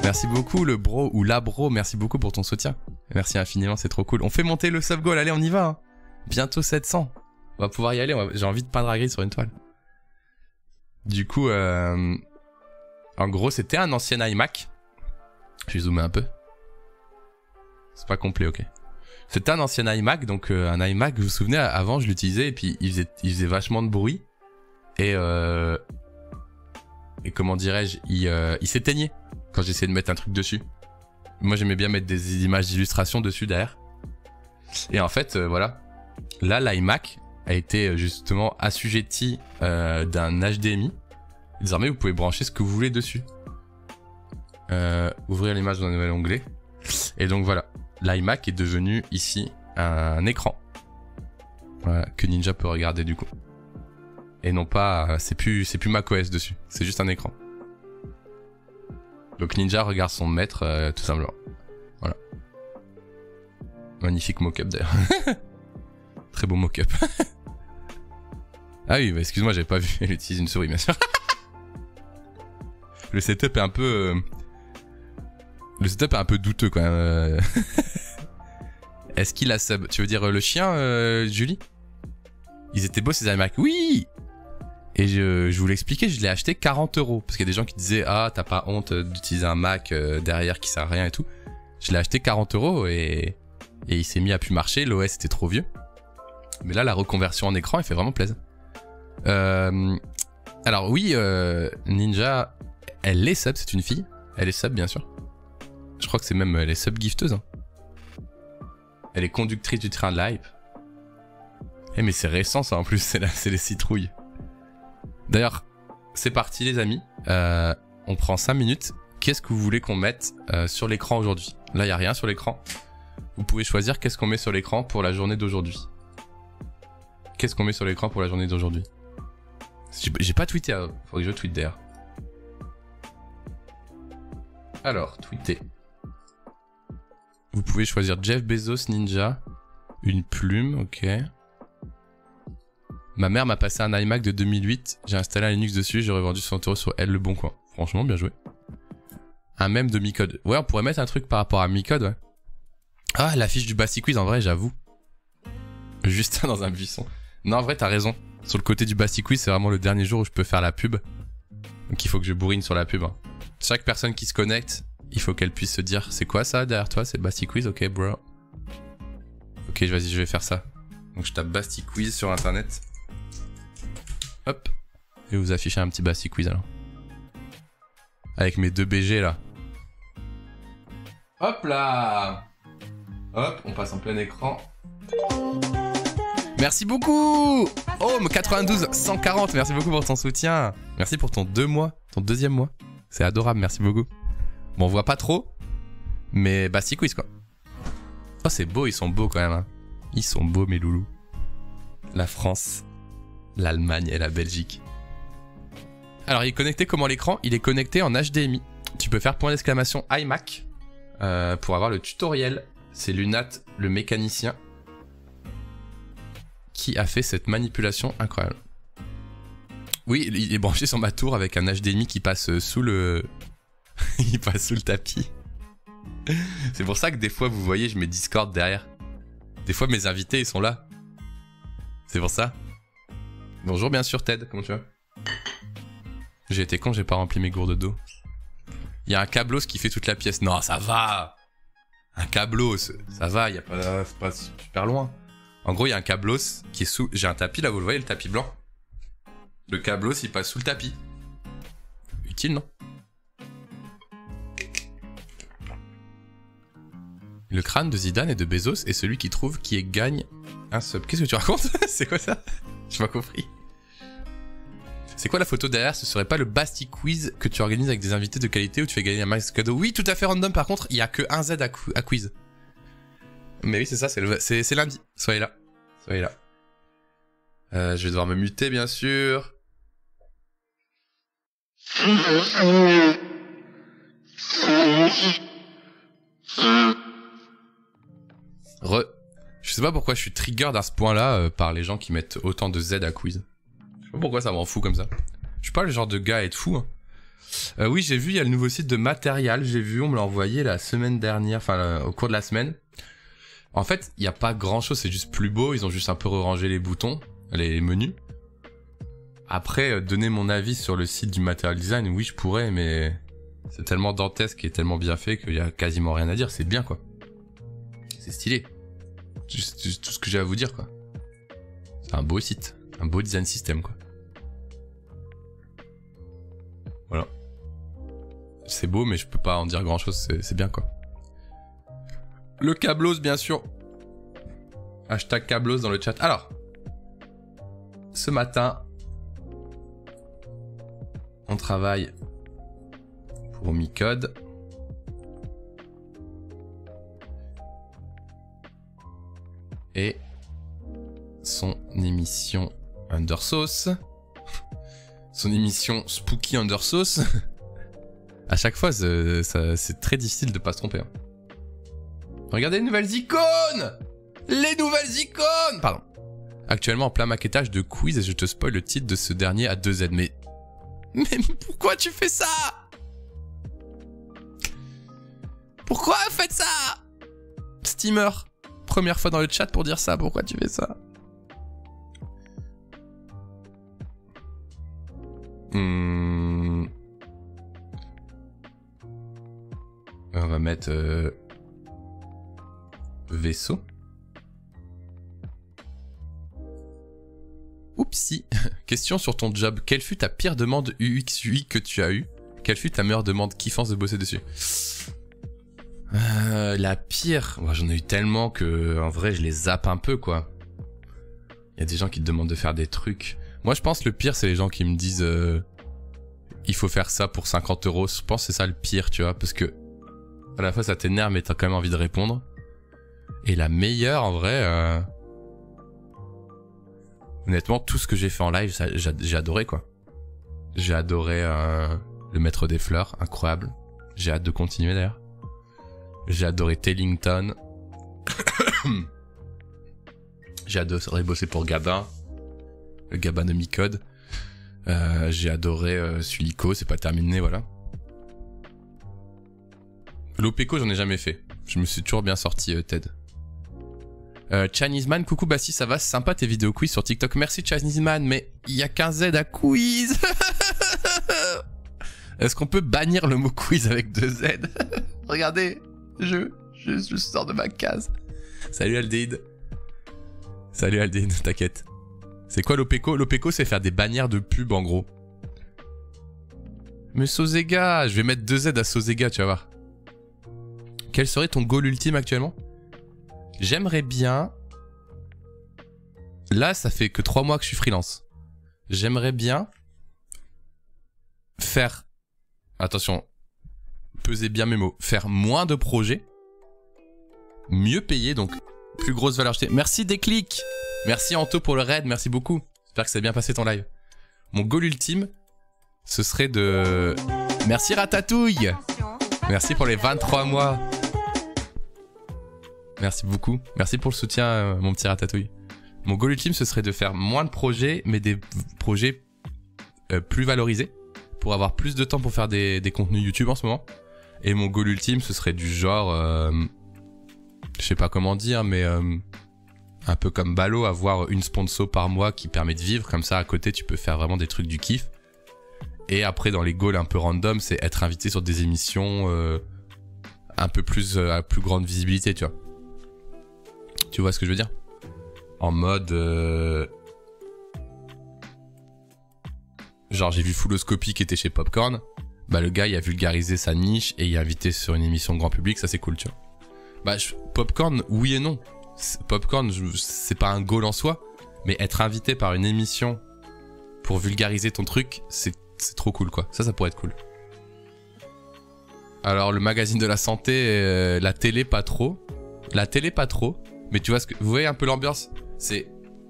Merci beaucoup le bro ou la bro. Merci beaucoup pour ton soutien. Merci infiniment, c'est trop cool. On fait monter le sub goal. Allez, on y va. Hein. Bientôt 700. On va pouvoir y aller. J'ai envie de peindre à gris sur une toile. Du coup, en gros, c'était un ancien iMac. Je vais zoomer un peu. C'est pas complet, ok. C'était un ancien iMac, donc un iMac, vous vous souvenez, avant je l'utilisais et puis il faisait vachement de bruit. Et comment dirais-je, il s'éteignait quand j'essayais de mettre un truc dessus. Moi j'aimais bien mettre des images d'illustration dessus derrière. Et en fait, voilà. Là, l'iMac a été justement assujetti d'un HDMI. Désormais, vous pouvez brancher ce que vous voulez dessus. Ouvrir l'image dans un nouvel onglet. Et donc voilà. L'iMac est devenu ici un écran. Voilà, que Ninja peut regarder du coup. Et non pas, c'est plus macOS dessus, c'est juste un écran. Donc Ninja regarde son maître tout simplement. Voilà. Magnifique mock-up d'ailleurs. Très beau mock-up. Ah oui, bah excuse-moi, j'avais pas vu, elle utilise une souris bien sûr. Le setup est un peu... Le setup est un peu douteux quand même. Est-ce qu'il a sub? Tu veux dire le chien, Julie? Ils étaient beaux ces iMac. Oui! Et je vous l'expliquais, je l'ai acheté 40 €. Parce qu'il y a des gens qui disaient, ah, t'as pas honte d'utiliser un Mac derrière qui sert à rien et tout. Je l'ai acheté 40 € et il s'est mis à plus marcher. L'OS était trop vieux. Mais là, la reconversion en écran, il fait vraiment plaisir. Alors oui, Ninja, elle est sub, c'est une fille. Elle est sub, bien sûr. Je crois que c'est même, elle est sub-gifteuse. Hein. Elle est conductrice du train de l'hype. Eh mais c'est récent ça en plus, c'est les citrouilles. D'ailleurs, c'est parti les amis. On prend 5 minutes. Qu'est-ce que vous voulez qu'on mette sur l'écran aujourd'hui? Là, il n'y a rien sur l'écran. Vous pouvez choisir qu'est-ce qu'on met sur l'écran pour la journée d'aujourd'hui. Qu'est-ce qu'on met sur l'écran pour la journée d'aujourd'hui? J'ai pas tweeté, faut que je tweete d'ailleurs. Alors, tweeter. Vous pouvez choisir Jeff Bezos, Ninja, une plume, ok. Ma mère m'a passé un iMac de 2008, j'ai installé un Linux dessus, j'ai revendu 60 € sur Elle Le Bon Coin. Franchement, bien joué. Un mème de Micode. Ouais, on pourrait mettre un truc par rapport à Micode, ouais. Ah, l'affiche du Basti Quiz, en vrai, j'avoue. Justin dans un buisson. Non, en vrai, t'as raison. Sur le côté du Basti Quiz, c'est vraiment le dernier jour où je peux faire la pub. Donc il faut que je bourrine sur la pub. Hein. Chaque personne qui se connecte, il faut qu'elle puisse se dire, c'est quoi ça derrière toi? C'est Basti Quiz, ok bro. Ok, vas-y, je vais faire ça. Donc je tape Basti Quiz sur internet. Hop. Et vous affichez un petit Basti Quiz alors. Avec mes 2 BG là. Hop là. Hop, on passe en plein écran. Merci beaucoup. Oh, 92, 140, merci beaucoup pour ton soutien. Merci pour ton 2 mois, ton 2e mois. C'est adorable, merci beaucoup. Bon, on voit pas trop, mais Basti Quiz quoi. Oh, c'est beau, ils sont beaux quand même. Hein. Ils sont beaux mes loulous. La France, l'Allemagne et la Belgique. Alors, il est connecté comment l'écran? Il est connecté en HDMI. Tu peux faire point d'exclamation iMac pour avoir le tutoriel. C'est Lunat, le mécanicien, qui a fait cette manipulation incroyable. Oui, il est branché sur ma tour avec un HDMI qui passe sous le... il passe sous le tapis. C'est pour ça que des fois, vous voyez, je mets Discord derrière. Des fois, mes invités, ils sont là. C'est pour ça. Bonjour, bien sûr, Ted. Comment tu vas? J'ai été con, j'ai pas rempli mes gourdes d'eau. Il y a un câblos qui fait toute la pièce. Non, ça va. Un câblos, ça va, y a pas, c'est pas super loin. En gros, il y a un câblos qui est sous... J'ai un tapis là, vous le voyez, le tapis blanc. Le câblos, il passe sous le tapis. Utile, non? Le crâne de Zidane et de Bezos est celui qui trouve qui gagne un sub. Qu'est-ce que tu racontes? C'est quoi ça? J'ai pas compris. C'est quoi la photo derrière? Ce serait pas le Basti Quiz que tu organises avec des invités de qualité où tu fais gagner un max cadeau? Oui, tout à fait random. Par contre, il y a que un Z à quiz. Mais oui, c'est ça, c'est lundi. Soyez là. Soyez là. Je vais devoir me muter, bien sûr. Je sais pas pourquoi je suis trigger à ce point-là par les gens qui mettent autant de Z à quiz. Je sais pas pourquoi ça me rend fou comme ça. Je suis pas le genre de gars à être fou. Hein. Oui, j'ai vu, il y a le nouveau site de Matérial. J'ai vu, on me l'a envoyé la semaine dernière, enfin au cours de la semaine. En fait, il y a pas grand-chose, c'est juste plus beau. Ils ont juste un peu rangé les boutons, les menus. Après, donner mon avis sur le site du Material Design, oui, je pourrais, mais c'est tellement dantesque et tellement bien fait qu'il y a quasiment rien à dire. C'est bien, quoi. C'est stylé. C'est tout ce que j'ai à vous dire, quoi. C'est un beau site. Un beau design system, quoi. Voilà. C'est beau, mais je peux pas en dire grand-chose. C'est bien, quoi. Le câblos, bien sûr. Hashtag câblos dans le chat. Alors. Ce matin... on travaille pour Micode. Et son émission Undersauce. Son émission Spooky Undersauce. À chaque fois, c'est très difficile de pas se tromper. Hein. Regardez les nouvelles icônes! Les nouvelles icônes! Pardon. Actuellement en plein maquettage de quiz et je te spoil le titre de ce dernier à 2Z. Mais pourquoi tu fais ça? Pourquoi faites ça? Steamer, première fois dans le chat pour dire ça, pourquoi tu fais ça? On va mettre vaisseau. Oupsie. Question sur ton job. Quelle fut ta pire demande UX/UI que tu as eue? Quelle fut ta meilleure demande kiffance de bosser dessus? La pire... Moi, j'en ai eu tellement que, en vrai, je les zappe un peu, quoi. Il y a des gens qui te demandent de faire des trucs. Moi, je pense que le pire, c'est les gens qui me disent... il faut faire ça pour 50 €. Je pense que c'est ça le pire, tu vois. Parce que, à la fois, ça t'énerve, mais t'as quand même envie de répondre. Et la meilleure, en vrai... honnêtement, tout ce que j'ai fait en live, j'ai adoré, quoi. J'ai adoré le maître des fleurs, incroyable. J'ai hâte de continuer, d'ailleurs. J'ai adoré Tellington. J'ai adoré bosser pour Gabin. Le Gabin de Micode. J'ai adoré Sulico, c'est pas terminé, voilà. L'Opeco, j'en ai jamais fait. Je me suis toujours bien sorti, Ted. Chinese Man, coucou Bassi, ça va? C'est sympa tes vidéos quiz sur TikTok. Merci Chinese Man, mais il y a qu'un Z à quiz. Est-ce qu'on peut bannir le mot quiz avec 2 Z? Regardez, je sors de ma case. Salut Aldid. Salut Aldid, t'inquiète. C'est quoi l'Opeco? L'Opeco, c'est faire des bannières de pub en gros. Mais Sosega, je vais mettre 2 Z à Sosega, tu vas voir. Quel serait ton goal ultime actuellement? J'aimerais bien... Là, ça fait que 3 mois que je suis freelance. J'aimerais bien faire... Attention, pesez bien mes mots. Faire moins de projets, mieux payé, donc plus grosse valeur ajoutée. Merci Déclic. Merci Anto pour le raid, merci beaucoup. J'espère que ça a bien passé ton live. Mon goal ultime, ce serait de... Merci Ratatouille. Merci pour les 23 mois. Merci beaucoup. Merci pour le soutien, mon petit Ratatouille. Mon goal ultime, ce serait de faire moins de projets, mais des projets plus valorisés, pour avoir plus de temps pour faire des contenus YouTube en ce moment. Et mon goal ultime, ce serait du genre... je sais pas comment dire, mais... un peu comme Balo, avoir une sponsor par mois qui permet de vivre. Comme ça, à côté, tu peux faire vraiment des trucs du kiff. Et après, dans les goals un peu random, c'est être invité sur des émissions... un peu plus à plus grande visibilité, tu vois. Tu vois ce que je veux dire? En mode genre j'ai vu Fulloscopy qui était chez Popcorn, bah le gars il a vulgarisé sa niche et il a invité sur une émission grand public, ça c'est cool, tu vois. Bah Popcorn, oui et non. Popcorn, c'est pas un goal en soi, mais être invité par une émission pour vulgariser ton truc, c'est trop cool quoi. Ça pourrait être cool. Alors le magazine de la santé, la télé pas trop. La télé pas trop. Mais tu vois vous voyez un peu l'ambiance?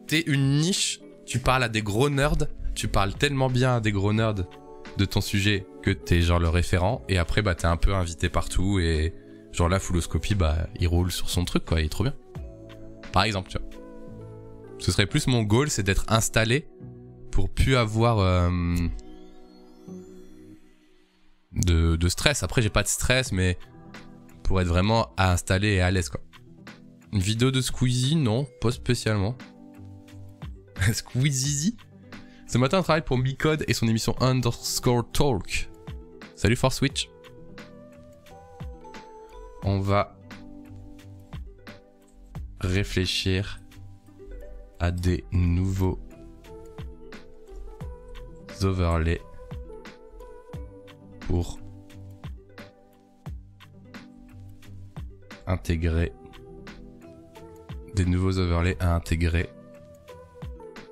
T'es une niche, tu parles à des gros nerds, tu parles tellement bien à des gros nerds de ton sujet que t'es genre le référent, et après bah t'es un peu invité partout, et genre là Fulloscopy bah il roule sur son truc quoi, il est trop bien. Par exemple, tu vois. Ce serait plus mon goal, c'est d'être installé pour plus avoir de stress. Après j'ai pas de stress, mais pour être vraiment installé et à l'aise quoi. Une vidéo de Squeezie, non, pas spécialement. Squeezie. Ce matin, on travaille pour Micode et son émission Underscore Talk. Salut For Switch. On va réfléchir à des nouveaux overlays pour intégrer des nouveaux overlays à intégrer.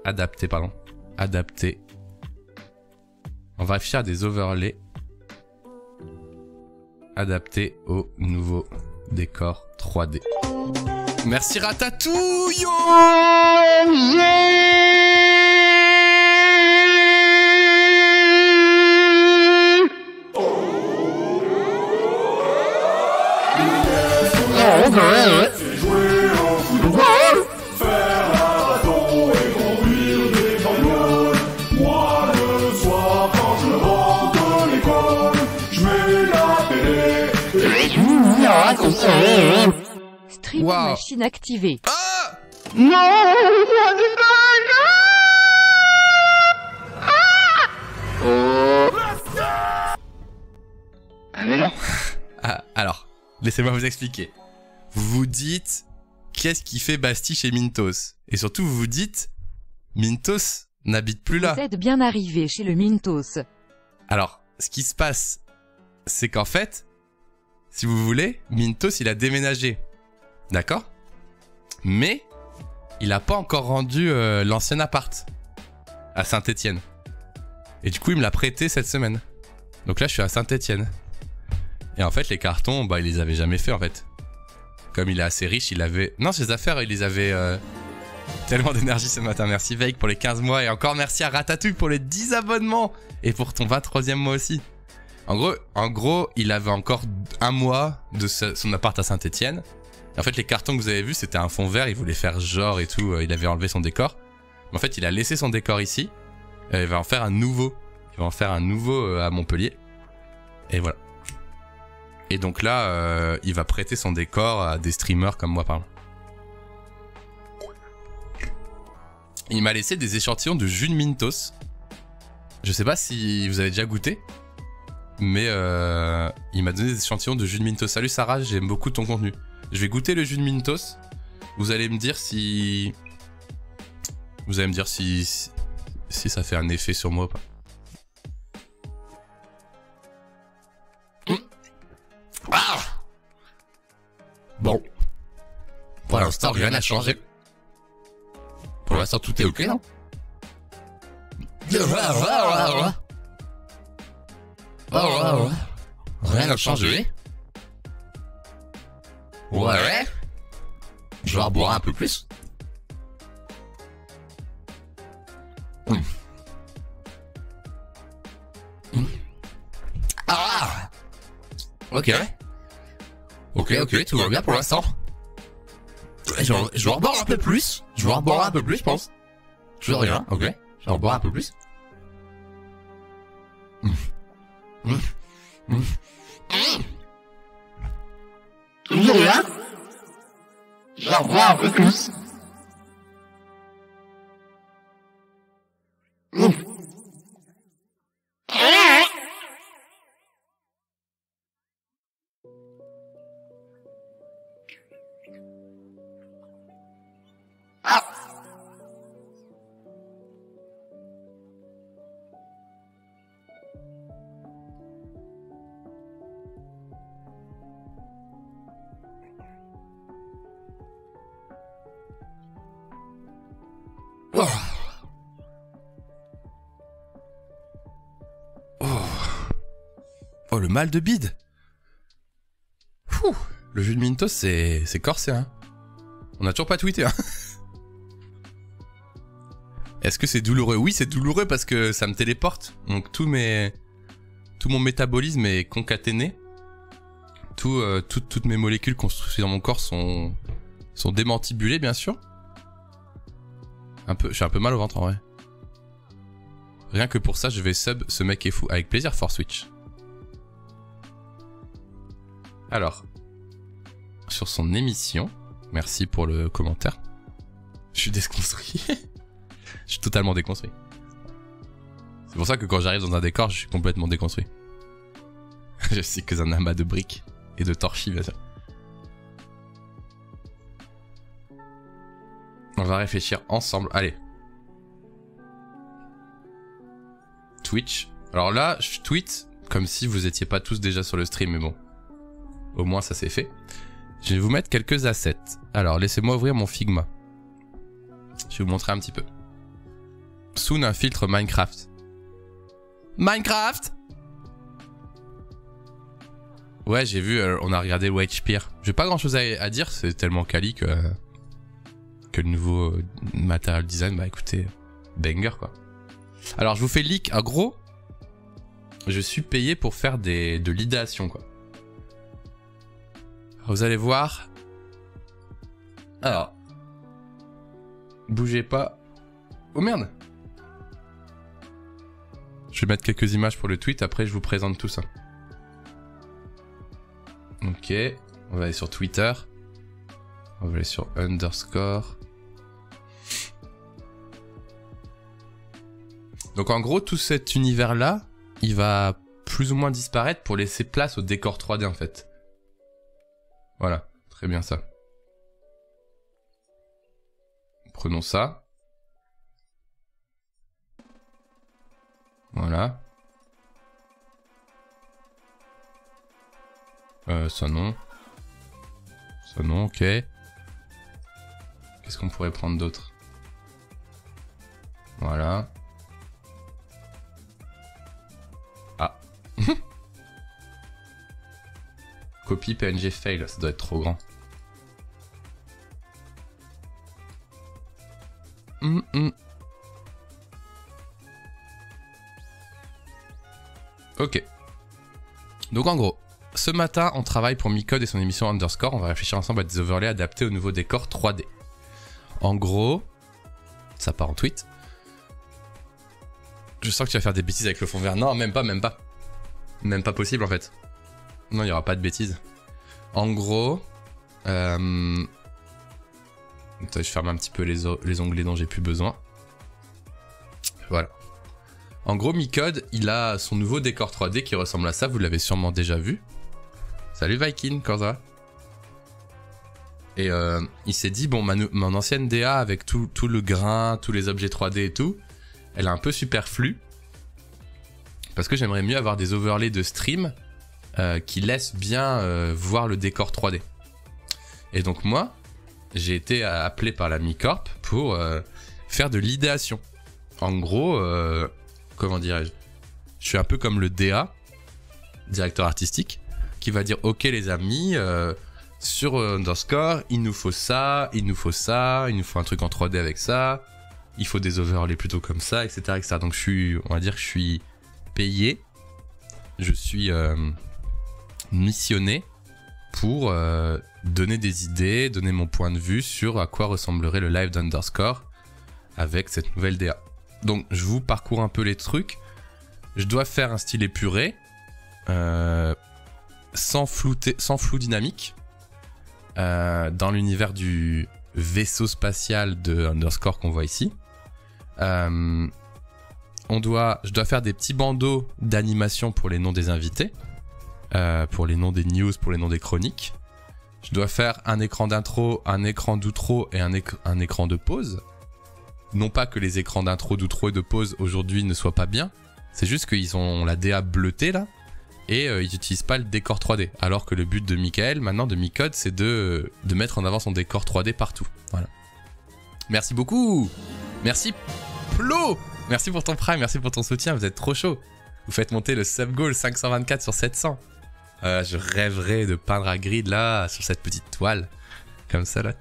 Adapter. On va réfléchir à des overlays adaptés aux nouveaux décors 3D. Merci Ratatouille. Stream Wow. machine activée. Ah Ah, alors, laissez-moi vous expliquer. Vous vous dites, qu'est-ce qui fait Basti chez Mintos? Et surtout, vous vous dites, Mintos n'habite plus là. Vous êtes bien arrivé chez le Mintos. Alors, ce qui se passe, c'est qu'en fait, si vous voulez, Mintos, il a déménagé. D'accord? Mais, il a pas encore rendu l'ancien appart à Saint-Étienne. Et du coup, il me l'a prêté cette semaine. Donc là, je suis à Saint-Étienne. Et en fait, les cartons, bah, il les avait jamais fait, en fait. Comme il est assez riche, il avait... Non, ses affaires, il les avait... Tellement d'énergie ce matin. Merci Veik pour les 15 mois. Et encore merci à Ratatouille pour les 10 abonnements. Et pour ton 23e mois aussi. En gros, il avait encore un mois de son appart à Saint-Étienne. En fait, les cartons que vous avez vus, c'était un fond vert. Il voulait faire genre et tout. Il avait enlevé son décor. Mais en fait, il a laissé son décor ici. Il va en faire un nouveau. Il va en faire un nouveau à Montpellier. Et voilà. Et donc là, il va prêter son décor à des streamers comme moi, par exemple. Il m'a laissé des échantillons de jus de Mintos. Je sais pas si vous avez déjà goûté. Mais il m'a donné des échantillons de jus de Mintos. Salut Sarah, j'aime beaucoup ton contenu. Je vais goûter le jus de Mintos. Vous allez me dire si... Vous allez me dire si ça fait un effet sur moi ou pas. Ah bon. Pour l'instant, rien n'a changé. Pour l'instant, tout est ok, non? Rien n'a changé. Ouais. Je vais en boire un peu plus. Ah! Ok, tout va bien pour l'instant. Je vais en boire un peu plus. Je pense. Toujours rien, ok. Je vais en boire un peu plus. Toujours rien. Je vais en boire un peu plus. Oh, le mal de bide. Fouh, le jus de Mintos, c'est corsé, hein. On a toujours pas tweeté, hein. Est-ce que c'est douloureux? Oui, c'est douloureux parce que ça me téléporte. Donc tout mon métabolisme est concaténé. Toutes mes molécules construites dans mon corps sont démantibulées, bien sûr. J'ai un peu mal au ventre, en vrai. Rien que pour ça, je vais sub ce mec est fou. Avec plaisir, Force Switch. Alors, sur son émission, merci pour le commentaire. Je suis déconstruit. Je suis totalement déconstruit. C'est pour ça que quand j'arrive dans un décor, je suis complètement déconstruit. Je sais que c'est un amas de briques et de torchis, bien sûr. On va réfléchir ensemble. Allez. Twitch. Alors là, je tweet comme si vous étiez pas tous déjà sur le stream, mais bon. Au moins, ça c'est fait. Je vais vous mettre quelques assets. Alors, laissez-moi ouvrir mon Figma. Je vais vous montrer un petit peu. Soon, un filtre Minecraft. Minecraft! Ouais, j'ai vu, on a regardé White Spear. J'ai pas grand chose à dire, c'est tellement quali que le nouveau material design, bah écoutez, banger quoi. Alors je vous fais leak, en gros, je suis payé pour faire de l'idéation quoi. Alors, vous allez voir. Alors, bougez pas. Oh merde! Je vais mettre quelques images pour le tweet, après je vous présente tout ça. Ok, on va aller sur Twitter. On va aller sur underscore. Donc en gros, tout cet univers-là, il va plus ou moins disparaître pour laisser place au décor 3D en fait. Voilà, très bien ça. Prenons ça. Voilà. Ça non. Ça non, ok. Qu'est-ce qu'on pourrait prendre d'autre? Voilà. Ah. Copie PNG fail, ça doit être trop grand. Ok. Donc en gros, ce matin, on travaille pour Micode et son émission Underscore. On va réfléchir ensemble à des overlays adaptés au nouveau décor 3D. En gros, ça part en tweet. Je sens que tu vas faire des bêtises avec le fond vert. Non, même pas. Même pas possible en fait. Non, il n'y aura pas de bêtises. En gros... Attends, je ferme un petit peu les onglets dont j'ai plus besoin. Voilà. En gros, Micode, il a son nouveau décor 3D qui ressemble à ça. Vous l'avez sûrement déjà vu. Salut Viking, comment ça va? Et il s'est dit, bon, mon ancienne DA avec tout le grain, tous les objets 3D et tout, elle est un peu superflue. Parce que j'aimerais mieux avoir des overlays de stream qui laissent bien voir le décor 3D. Et donc moi, j'ai été appelé par la Mi-Corp pour faire de l'idéation. En gros, comment dirais-je? Je suis un peu comme le DA, directeur artistique, qui va dire ok les amis, sur Underscore, il nous faut ça, il nous faut ça, il nous faut un truc en 3D avec ça, il faut des overlays plutôt comme ça, etc. etc. Donc on va dire que je suis payé, je suis missionné pour donner des idées, donner mon point de vue sur à quoi ressemblerait le live d'Underscore avec cette nouvelle DA. Donc je vous parcours un peu les trucs. Je dois faire un style épuré, sans flou dynamique, dans l'univers du vaisseau spatial de Underscore qu'on voit ici. Je dois faire des petits bandeaux d'animation pour les noms des invités, pour les noms des news, pour les noms des chroniques. Je dois faire un écran d'intro, un écran d'outro et un écran de pause. Non pas que les écrans d'intro, d'outro et de pause aujourd'hui ne soient pas bien, c'est juste qu'ils ont la DA bleutée là, et ils n'utilisent pas le décor 3D. Alors que le but de Michael, maintenant de Micode, c'est de mettre en avant son décor 3D partout. Voilà. Merci beaucoup. Merci Plo. Merci pour ton prime, merci pour ton soutien, vous êtes trop chaud. Vous faites monter le sub goal 524 sur 700. Je rêverais de peindre à grid là, sur cette petite toile. Comme ça là.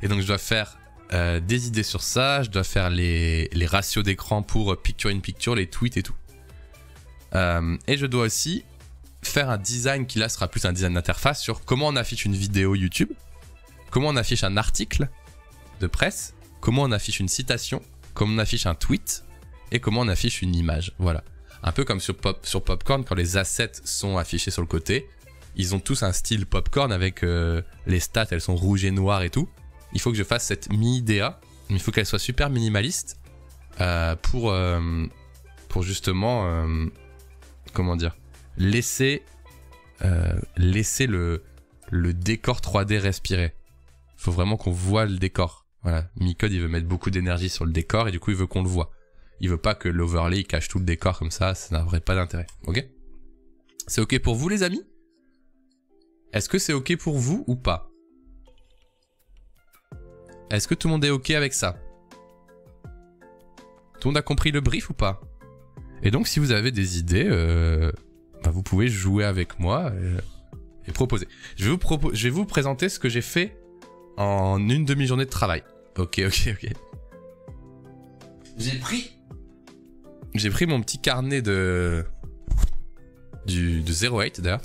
Et donc je dois faire des idées sur ça. Je dois faire les ratios d'écran pour picture in picture, les tweets et tout. Et je dois aussi faire un design qui là sera plus un design d'interface sur comment on affiche une vidéo YouTube, comment on affiche un article de presse, comment on affiche une citation, comment on affiche un tweet et comment on affiche une image. Voilà. Un peu comme sur Popcorn, quand les assets sont affichés sur le côté, ils ont tous un style Popcorn avec les stats, elles sont rouges et noires et tout. Il faut que je fasse cette mi-idea, mais il faut qu'elle soit super minimaliste pour justement, comment dire, laisser le décor 3D respirer. Il faut vraiment qu'on voit le décor. Voilà. Micode, il veut mettre beaucoup d'énergie sur le décor et du coup, il veut qu'on le voit. Il veut pas que l'overlay cache tout le décor comme ça n'aurait pas d'intérêt. Ok? C'est ok pour vous les amis? Est-ce que c'est ok pour vous ou pas? Est-ce que tout le monde est ok avec ça? Tout le monde a compris le brief ou pas? Et donc si vous avez des idées, vous pouvez jouer avec moi et proposer. Je vais vous présenter ce que j'ai fait en une demi-journée de travail. Ok. J'ai pris mon petit carnet de 08 d'ailleurs.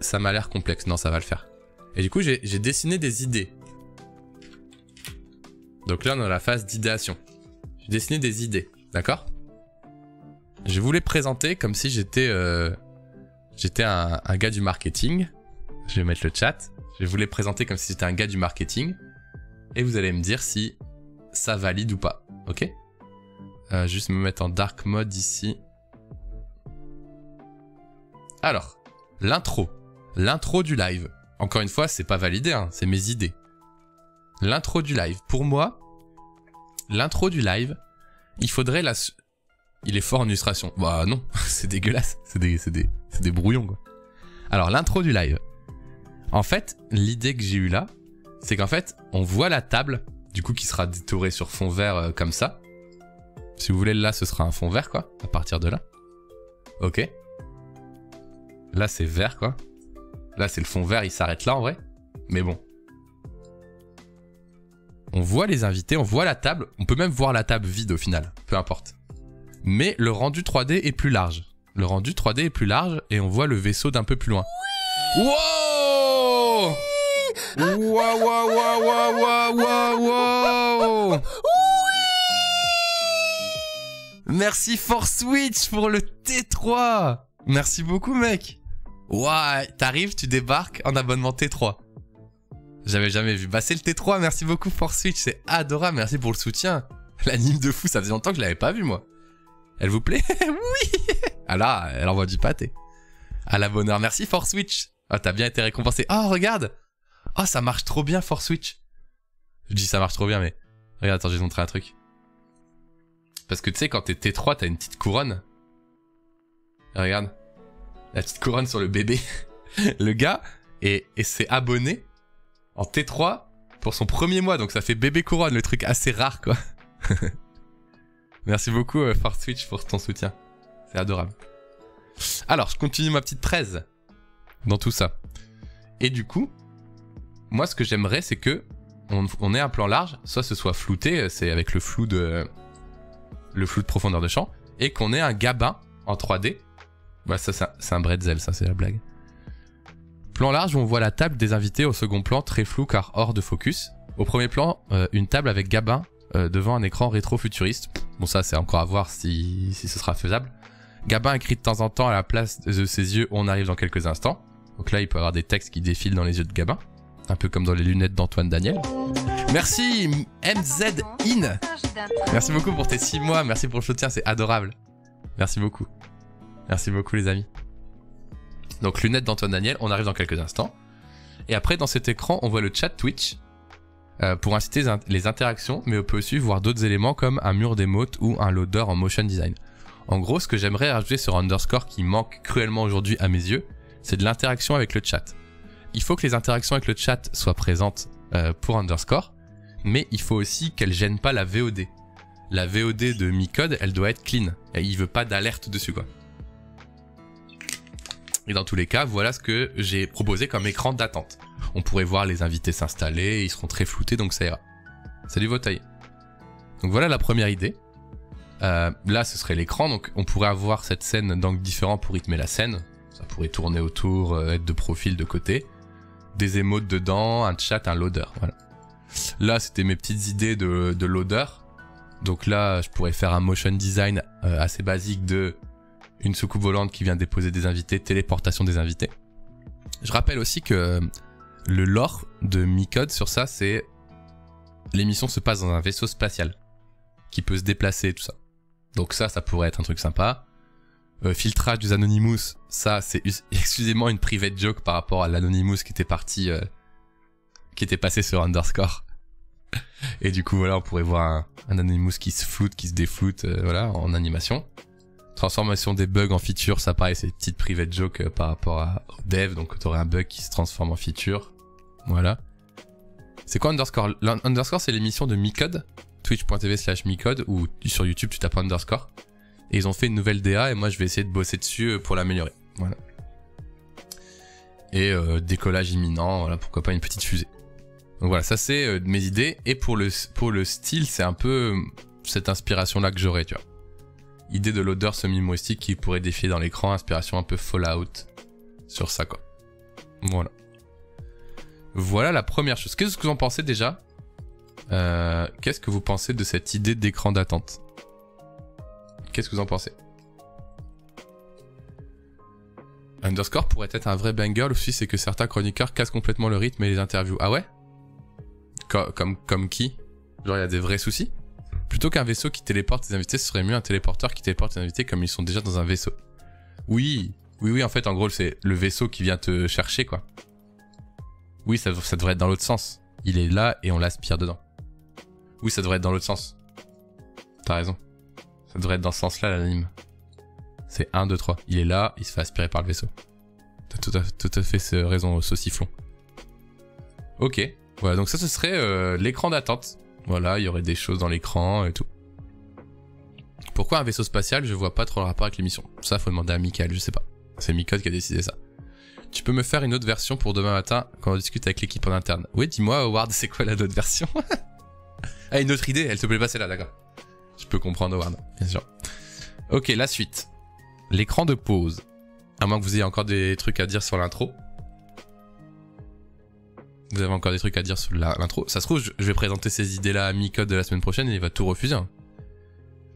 Ça m'a l'air complexe, non ça va le faire. Et du coup j'ai dessiné des idées. Donc là on est dans la phase d'idéation. J'ai dessiné des idées, d'accord? Je vais vous les présenter comme si j'étais un gars du marketing. Je vais mettre le chat. Je vais vous les présenter comme si j'étais un gars du marketing. Et vous allez me dire si ça valide ou pas, ok? Juste me mettre en dark mode ici. Alors, l'intro. L'intro du live. Encore une fois, c'est pas validé, hein, c'est mes idées. L'intro du live. Pour moi, l'intro du live, il faudrait la... Il est fort en illustration. Bah non, c'est dégueulasse. C'est des brouillons, quoi. Alors, l'intro du live. En fait, l'idée que j'ai eue là, c'est qu'en fait, on voit la table, du coup, qui sera détourée sur fond vert comme ça. Si vous voulez, là, ce sera un fond vert, quoi, à partir de là. Ok. Là, c'est vert, quoi. Là, c'est le fond vert, il s'arrête là, en vrai. Mais bon. On voit les invités, on voit la table. On peut même voir la table vide, au final. Peu importe. Mais le rendu 3D est plus large. Le rendu 3D est plus large et on voit le vaisseau d'un peu plus loin. Wow! Wow! Merci ForSwitch pour le T3. Merci beaucoup, mec. Ouais, t'arrives, tu débarques en abonnement T3. J'avais jamais vu. Bah, c'est le T3. Merci beaucoup ForSwitch. C'est adorable. Merci pour le soutien. L'anime de fou, ça faisait longtemps que je l'avais pas vu, moi. Elle vous plaît? Oui. Ah là, elle envoie du pâté. À la bonne heure. Merci ForSwitch. Ah, t'as bien été récompensé. Oh, regarde. Oh, ça marche trop bien ForSwitch. Je dis ça marche trop bien, mais... Regarde, attends, je vais te montrer un truc. Parce que tu sais, quand t'es T3, t'as une petite couronne. Regarde. La petite couronne sur le bébé. Le gars s'est abonné en T3 pour son premier mois. Donc ça fait bébé couronne, le truc assez rare, quoi. Merci beaucoup, ForSwitch, pour ton soutien. C'est adorable. Alors, je continue ma petite presse dans tout ça. Et du coup, moi, ce que j'aimerais, c'est que on ait un plan large, soit ce soit flouté, c'est avec le flou de profondeur de champ, et qu'on ait un gabin en 3D. Bah, ça, c'est un bretzel, ça, c'est la blague. Plan large où on voit la table des invités, au second plan, très flou car hors de focus. Au premier plan, une table avec gabin devant un écran rétro-futuriste. Bon, ça, c'est encore à voir si ce sera faisable. Gabin écrit de temps en temps à la place de ses yeux, on arrive dans quelques instants. Donc là, il peut y avoir des textes qui défilent dans les yeux de Gabin. Un peu comme dans les lunettes d'Antoine Daniel. Merci MZIN. Merci beaucoup pour tes 6 mois. Merci pour le soutien, c'est adorable. Merci beaucoup. Merci beaucoup les amis. Donc lunettes d'Antoine Daniel, on arrive dans quelques instants. Et après, dans cet écran, on voit le chat Twitch. Pour inciter les interactions, mais on peut aussi voir d'autres éléments comme un mur d'émote ou un loader en motion design. En gros, ce que j'aimerais rajouter sur Underscore qui manque cruellement aujourd'hui à mes yeux, c'est de l'interaction avec le chat. Il faut que les interactions avec le chat soient présentes pour Underscore, mais il faut aussi qu'elles gênent pas la VOD. la VOD de Micode, elle doit être clean. Et il veut pas d'alerte dessus, quoi. Et dans tous les cas, voilà ce que j'ai proposé comme écran d'attente. On pourrait voir les invités s'installer, ils seront très floutés, donc ça ira. Salut Votaille. Donc voilà la première idée. Là, ce serait l'écran, donc on pourrait avoir cette scène d'angle différent pour rythmer la scène. Ça pourrait tourner autour, être de profil, de côté. Des émotes dedans, un chat, un loader, voilà. Là, c'était mes petites idées de loader. Donc là, je pourrais faire un motion design assez basique de une soucoupe volante qui vient déposer des invités, téléportation des invités. Je rappelle aussi que le lore de Micode sur ça, c'est l'émission se passe dans un vaisseau spatial qui peut se déplacer et tout ça. Donc ça pourrait être un truc sympa. Filtrage des Anonymous, ça c'est exclusivement une private joke par rapport à l'Anonymous qui était parti, qui était passé sur Underscore. Et du coup voilà, on pourrait voir un Anonymous qui se floute, qui se défloute, voilà, en animation. Transformation des bugs en feature, ça pareil, c'est une petite private joke par rapport au dev, donc t'aurais un bug qui se transforme en feature. Voilà. C'est quoi Underscore? Underscore, c'est l'émission de Micode, twitch.tv/Micode, ou sur YouTube tu tapes Underscore. Et ils ont fait une nouvelle DA et moi je vais essayer de bosser dessus pour l'améliorer. Voilà. Et décollage imminent, voilà, pourquoi pas une petite fusée. Donc voilà, ça c'est mes idées. Et pour le style, c'est un peu cette inspiration-là que j'aurais, tu vois. Idée de l'odeur semi-humoristique qui pourrait défiler dans l'écran, inspiration un peu Fallout sur ça, quoi. Voilà. Voilà la première chose. Qu'est-ce que vous en pensez déjà? Qu'est-ce que vous pensez de cette idée d'écran d'attente? Qu'est-ce que vous en pensez? Underscore pourrait être un vrai banger, le souci c'est que certains chroniqueurs cassent complètement le rythme et les interviews. Ah ouais? Comme qui? Genre il y a des vrais soucis? Plutôt qu'un vaisseau qui téléporte les invités, ce serait mieux un téléporteur qui téléporte les invités comme ils sont déjà dans un vaisseau. Oui, en fait, en gros, c'est le vaisseau qui vient te chercher, quoi. Oui, ça devrait être dans l'autre sens. Il est là et on l'aspire dedans. Oui, ça devrait être dans l'autre sens. T'as raison. Ça devrait être dans ce sens-là, l'anime. C'est 1, 2, 3. Il est là, il se fait aspirer par le vaisseau. T'as tout à fait raison, sauciflon. Ok. Voilà, donc ça, ce serait l'écran d'attente. Voilà, il y aurait des choses dans l'écran et tout. Pourquoi un vaisseau spatial? Je vois pas trop le rapport avec l'émission. Ça, faut demander à Michael, je sais pas. C'est Micode qui a décidé ça. Tu peux me faire une autre version pour demain matin quand on discute avec l'équipe en interne? Oui, dis-moi, Howard, c'est quoi la autre version? Ah, une autre idée, elle te plaît pas celle-là, d'accord. Je peux comprendre, Howard, bien sûr. Ok, la suite. L'écran de pause. À moins que vous ayez encore des trucs à dire sur l'intro. Vous avez encore des trucs à dire sur l'intro. Ça se trouve, je vais présenter ces idées-là à Micode de la semaine prochaine et il va tout refuser. Hein.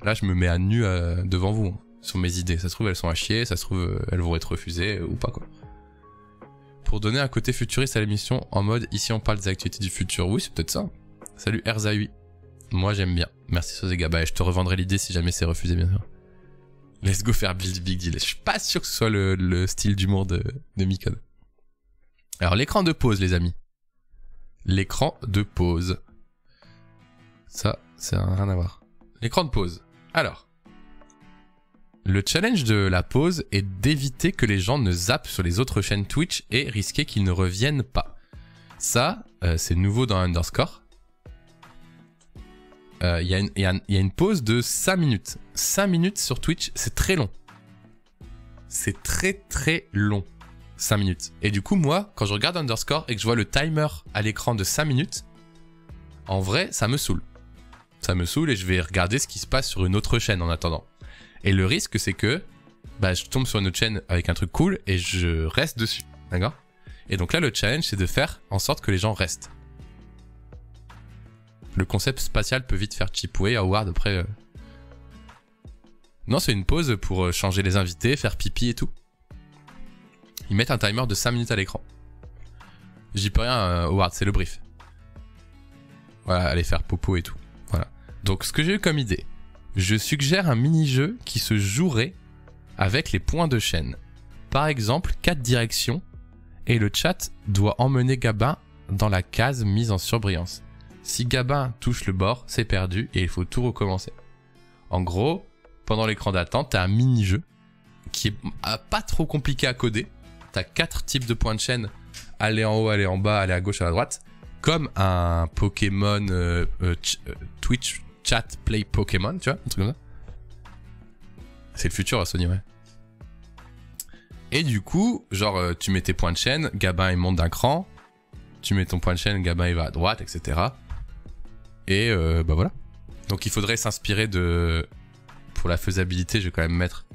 Là, je me mets à nu devant vous, hein, sur mes idées. Ça se trouve, elles sont à chier, ça se trouve, elles vont être refusées ou pas, quoi. Pour donner un côté futuriste à l'émission, en mode, ici on parle des actualités du futur. Oui, c'est peut-être ça. Salut Erzahui. Moi, j'aime bien. Merci Sosega. Bah, je te revendrai l'idée si jamais c'est refusé, bien sûr. Let's go faire Build Big Deal. Je suis pas sûr que ce soit le style d'humour de Micode. Alors, l'écran de pause, les amis. L'écran de pause. Ça n'a rien à voir. L'écran de pause. Alors. Le challenge de la pause est d'éviter que les gens ne zappent sur les autres chaînes Twitch et risquer qu'ils ne reviennent pas. Ça, c'est nouveau dans Underscore. Il y a une pause de 5 minutes. 5 minutes sur Twitch, c'est très long. C'est très long. 5 minutes. Et du coup, moi, quand je regarde Underscore et que je vois le timer à l'écran de 5 minutes, en vrai, ça me saoule. Ça me saoule et je vais regarder ce qui se passe sur une autre chaîne en attendant. Et le risque, c'est que je tombe sur une autre chaîne avec un truc cool et je reste dessus. D'accord? Et donc là, le challenge, c'est de faire en sorte que les gens restent. Le concept spatial peut vite faire chipouer, Howard, après... Non, c'est une pause pour changer les invités, faire pipi et tout. Ils mettent un timer de 5 minutes à l'écran. J'y peux rien, Howard, c'est le brief. Voilà, aller faire popo et tout. Voilà. Donc, ce que j'ai eu comme idée, je suggère un mini-jeu qui se jouerait avec les points de chaîne. Par exemple, 4 directions, et le chat doit emmener Gabin dans la case mise en surbrillance. Si Gabin touche le bord, c'est perdu, et il faut tout recommencer. En gros, pendant l'écran d'attente, t'as un mini-jeu qui est pas trop compliqué à coder. T'as 4 types de points de chaîne, aller en haut, aller en bas, aller à gauche, à la droite, comme un Pokémon Twitch chat play Pokémon, tu vois, un truc comme ça. C'est le futur, Sony, ouais. Et du coup, genre, tu mets tes points de chaîne, Gabin il monte d'un cran, tu mets ton point de chaîne, Gabin il va à droite, etc. Et bah voilà. Donc il faudrait s'inspirer de... Pour la faisabilité, je vais quand même mettre...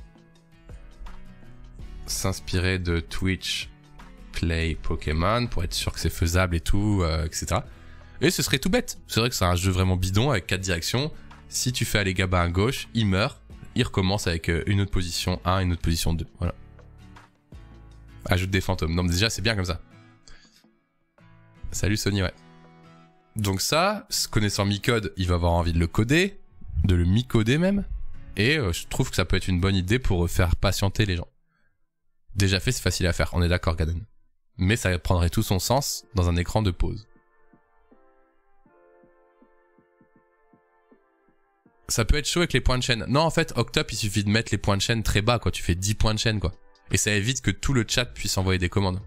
S'inspirer de Twitch Play Pokémon pour être sûr que c'est faisable et tout, etc. Et ce serait tout bête. C'est vrai que c'est un jeu vraiment bidon avec 4 directions. Si tu fais aller Gabin à gauche, il meurt. Il recommence avec une autre position 1 et une autre position 2. Voilà. Ajoute des fantômes. Non mais déjà c'est bien comme ça. Salut Sony, ouais. Donc ça, connaissant Micode, il va avoir envie de le coder, de le mi-coder même. Et je trouve que ça peut être une bonne idée pour faire patienter les gens. Déjà fait, c'est facile à faire, on est d'accord Gaden. Mais ça prendrait tout son sens dans un écran de pause. Ça peut être chaud avec les points de chaîne. Non, en fait, Octop, il suffit de mettre les points de chaîne très bas, quoi. Tu fais 10 points de chaîne, quoi. Et ça évite que tout le chat puisse envoyer des commandes.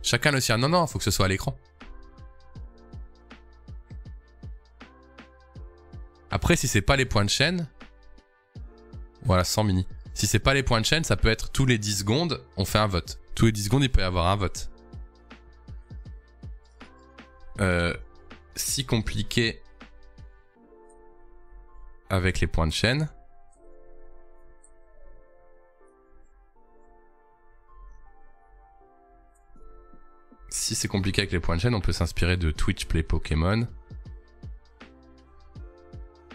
Chacun le sien. Non, non, faut que ce soit à l'écran. Après, si c'est pas les points de chaîne... Voilà, 100 mini. Si c'est pas les points de chaîne, ça peut être tous les 10 secondes, on fait un vote. Tous les 10 secondes, il peut y avoir un vote. Si compliqué avec les points de chaîne. Si c'est compliqué avec les points de chaîne, on peut s'inspirer de Twitch Play Pokémon.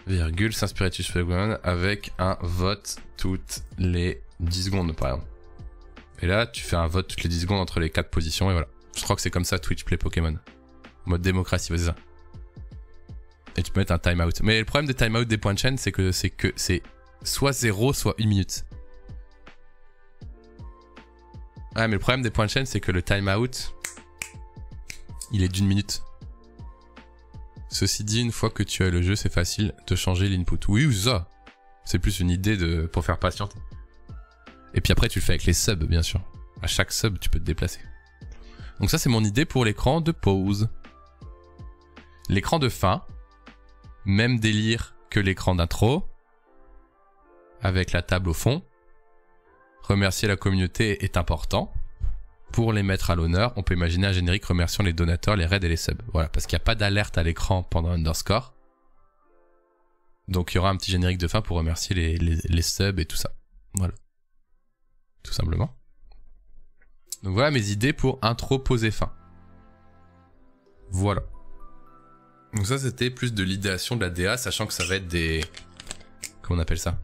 Virgule, s'inspirer de Twitch Play Pokémon avec un vote toutes les 10 secondes par exemple. Et là, tu fais un vote toutes les 10 secondes entre les 4 positions et voilà. Je crois que c'est comme ça Twitch Play Pokémon. Mode démocratie, c'est ça. Et tu peux mettre un timeout. Mais le problème des timeouts des points de chaîne, c'est que c'est soit 0, soit 1 minute. Ouais, mais le problème des points de chaîne, c'est que le timeout, il est d'1 minute. Ceci dit, une fois que tu as le jeu, c'est facile de changer l'input. Oui, ça. C'est plus une idée pour faire patienter. Et puis après, tu le fais avec les subs, bien sûr. À chaque sub, tu peux te déplacer. Donc ça, c'est mon idée pour l'écran de pause. L'écran de fin. Même délire que l'écran d'intro. Avec la table au fond. Remercier la communauté est important. Pour les mettre à l'honneur, on peut imaginer un générique remerciant les donateurs, les raids et les subs. Voilà, parce qu'il n'y a pas d'alerte à l'écran pendant Underscore. Donc il y aura un petit générique de fin pour remercier les subs et tout ça. Voilà. Tout simplement. Donc voilà mes idées pour intro, pause et fin. Voilà. Donc ça c'était plus de l'idéation de la DA, sachant que ça va être des... Comment on appelle ça ?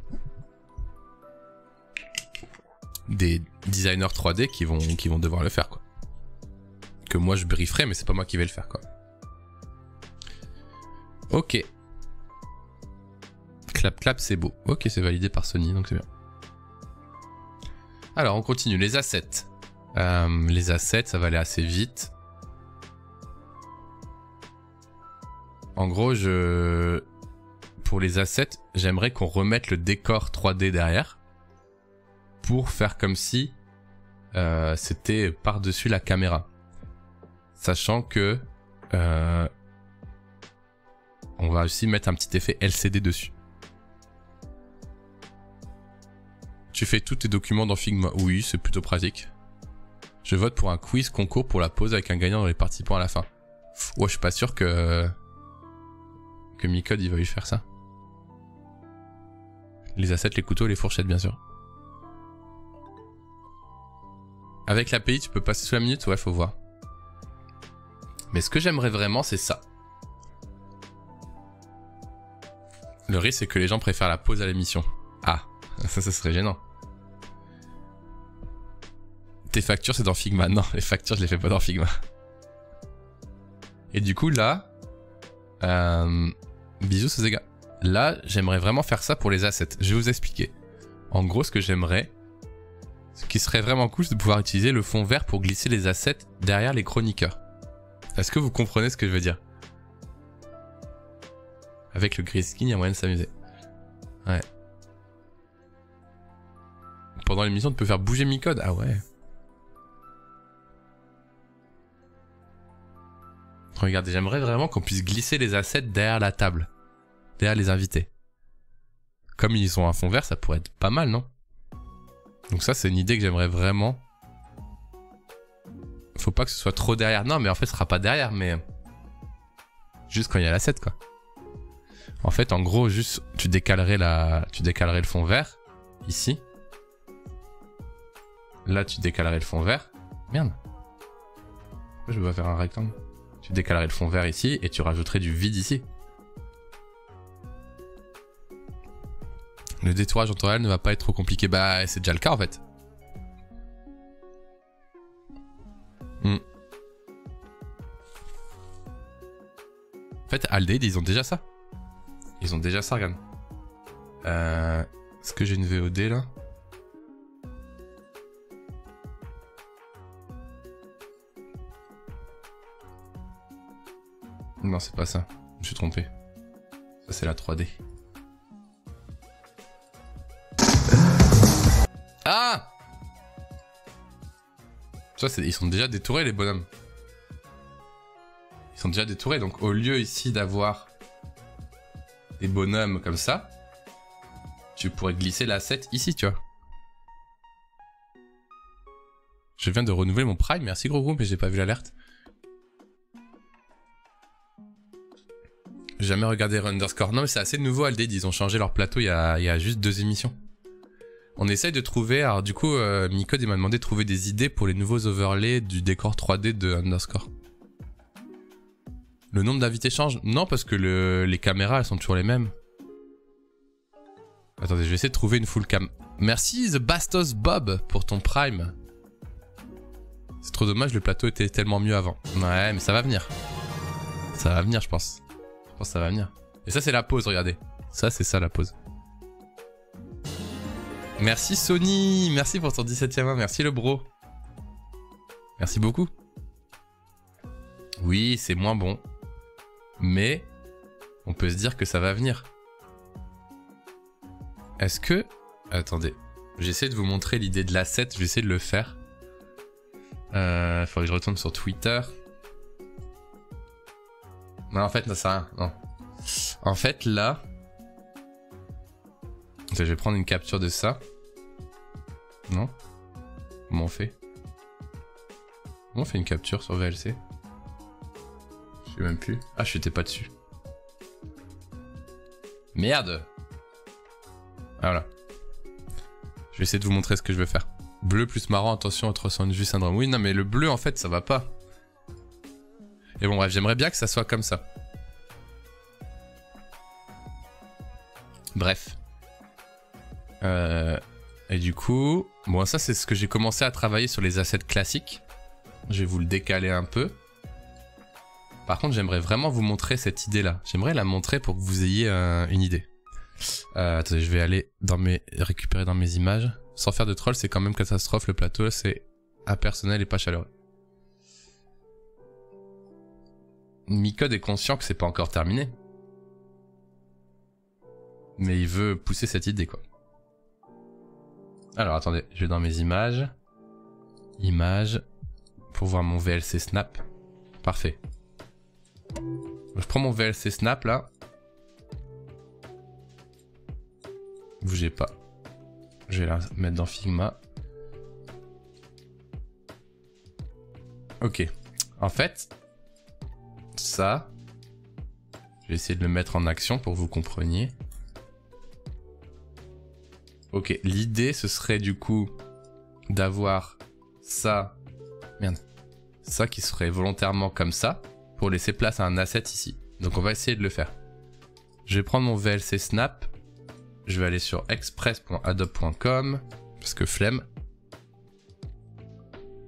Des designers 3D qui vont devoir le faire, quoi. Que moi je brieferai, mais c'est pas moi qui vais le faire, quoi. Ok. Clap clap, c'est beau. Ok, c'est validé par Sony, donc c'est bien. Alors, on continue. Les assets. Les assets, ça va aller assez vite. En gros, pour les assets, j'aimerais qu'on remette le décor 3D derrière. Pour faire comme si c'était par-dessus la caméra. Sachant que on va aussi mettre un petit effet LCD dessus. Tu fais tous tes documents dans Figma. Oui, c'est plutôt pratique. Je vote pour un quiz concours pour la pause avec un gagnant dans les participants à la fin. Ouais, je suis pas sûr que Micode il va lui faire ça. Les assets, les couteaux, les fourchettes, bien sûr. Avec l'API, tu peux passer sous la minute? Ouais, faut voir. Mais ce que j'aimerais vraiment, c'est ça. Le risque, c'est que les gens préfèrent la pause à l'émission. Ah, ça serait gênant. Tes factures, c'est dans Figma. Non, les factures, je les fais pas dans Figma. Et du coup, là... bisous, Sosega. Là, j'aimerais vraiment faire ça pour les assets. Je vais vous expliquer. En gros, ce que j'aimerais... Ce qui serait vraiment cool, c'est de pouvoir utiliser le fond vert pour glisser les assets derrière les chroniqueurs. Est-ce que vous comprenez ce que je veux dire? Avec le grayscale, il y a moyen de s'amuser. Ouais. Pendant l'émission, tu peux faire bouger Micode. Ah ouais. Regardez, j'aimerais vraiment qu'on puisse glisser les assets derrière la table. Derrière les invités. Comme ils ont un fond vert, ça pourrait être pas mal, non? Donc ça, c'est une idée que j'aimerais vraiment. Faut pas que ce soit trop derrière. Non, mais en fait, ce sera pas derrière, mais... Juste quand il y a l'asset, quoi. En fait, en gros, juste, tu décalerais le fond vert. Ici. Là, tu décalerais le fond vert. Merde. Pourquoi je vais pas faire un rectangle? Tu décalerais le fond vert ici et tu rajouterais du vide ici. Le détourage en temps réel ne va pas être trop compliqué. Bah, c'est déjà le cas en fait. En fait, Aldeid, ils ont déjà ça. Ils ont déjà ça, regarde. Est-ce que j'ai une VOD là? Non, c'est pas ça. Je me suis trompé. Ça, c'est la 3D. Ah! Ça, ils sont déjà détourés, les bonhommes. Ils sont déjà détourés. Donc, au lieu ici d'avoir des bonhommes comme ça, tu pourrais glisser l'asset ici, tu vois. Je viens de renouveler mon Prime. Merci, gros groupe, mais j'ai pas vu l'alerte. J'ai jamais regardé Underscore. Non, mais c'est assez nouveau, Aldeid. Ils ont changé leur plateau il y a juste 2 émissions. On essaye de trouver... Alors du coup, Micode, il m'a demandé de trouver des idées pour les nouveaux overlays du décor 3D de Underscore. Le nombre d'invités change? Non, parce que les caméras, elles sont toujours les mêmes. Attendez, je vais essayer de trouver une full cam. Merci The Bastos Bob pour ton Prime. C'est trop dommage, le plateau était tellement mieux avant. Ouais, mais ça va venir. Ça va venir, je pense. Je pense que ça va venir. Et ça, c'est la pause, regardez. Ça, c'est ça, la pause. Merci Sony. Merci pour ton 17e mois. Merci le bro. Merci beaucoup. Oui, c'est moins bon. Mais on peut se dire que ça va venir. Est-ce que... Attendez. J'essaie de vous montrer l'idée de l'asset. Je vais essayer de le faire. Faudrait que je retourne sur Twitter. Non, en fait, ça sert à rien. Non. En fait, là... Je vais prendre une capture de ça. Non? Comment on fait? Comment on fait une capture sur VLC? Je sais même plus. Ah, je n'étais pas dessus. Merde! Ah, voilà. Je vais essayer de vous montrer ce que je veux faire. Bleu plus marrant, attention au 300 vues syndrome. Oui, non, mais le bleu, en fait, ça va pas. Et bon, bref, j'aimerais bien que ça soit comme ça. Bref. Et du coup... Bon, ça, c'est ce que j'ai commencé à travailler sur les assets classiques. Je vais vous le décaler un peu. Par contre, j'aimerais vraiment vous montrer cette idée-là. J'aimerais la montrer pour que vous ayez une idée. Attendez, je vais aller récupérer dans mes images. Sans faire de troll, c'est quand même catastrophe. Le plateau, c'est impersonnel et pas chaleureux. Micode est conscient que c'est pas encore terminé. Mais il veut pousser cette idée, quoi. Alors, attendez, je vais dans mes images. Images. Pour voir mon VLC Snap. Parfait. Je prends mon VLC Snap, là. Bougez pas. Je vais la mettre dans Figma. Ok. En fait, ça, je vais essayer de le mettre en action pour que vous compreniez. Ok, l'idée, ce serait du coup d'avoir ça, merde, ça qui serait volontairement comme ça, pour laisser place à un asset ici. Donc on va essayer de le faire. Je vais prendre mon VLC Snap, je vais aller sur express.adobe.com, parce que flemme.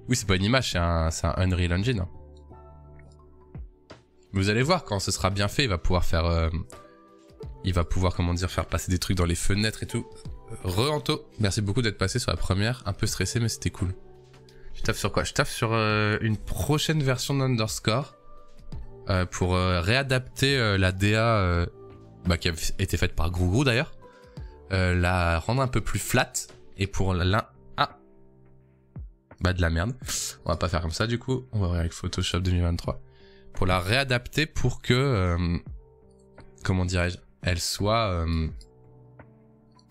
Oui, c'est pas une image, c'est un Unreal Engine. Hein. Vous allez voir, quand ce sera bien fait, il va pouvoir faire... il va pouvoir, comment dire, faire passer des trucs dans les fenêtres et tout. Re-Anto, merci beaucoup d'être passé sur la première. Un peu stressé, mais c'était cool. Je taffe sur quoi? Je taffe sur une prochaine version d'Underscore. Pour réadapter la DA qui a été faite par Grougrou d'ailleurs. La rendre un peu plus flat. Et pour de la merde. On va pas faire comme ça du coup. On va voir avec Photoshop 2023. pour la réadapter pour que, comment dirais-je, elle soit,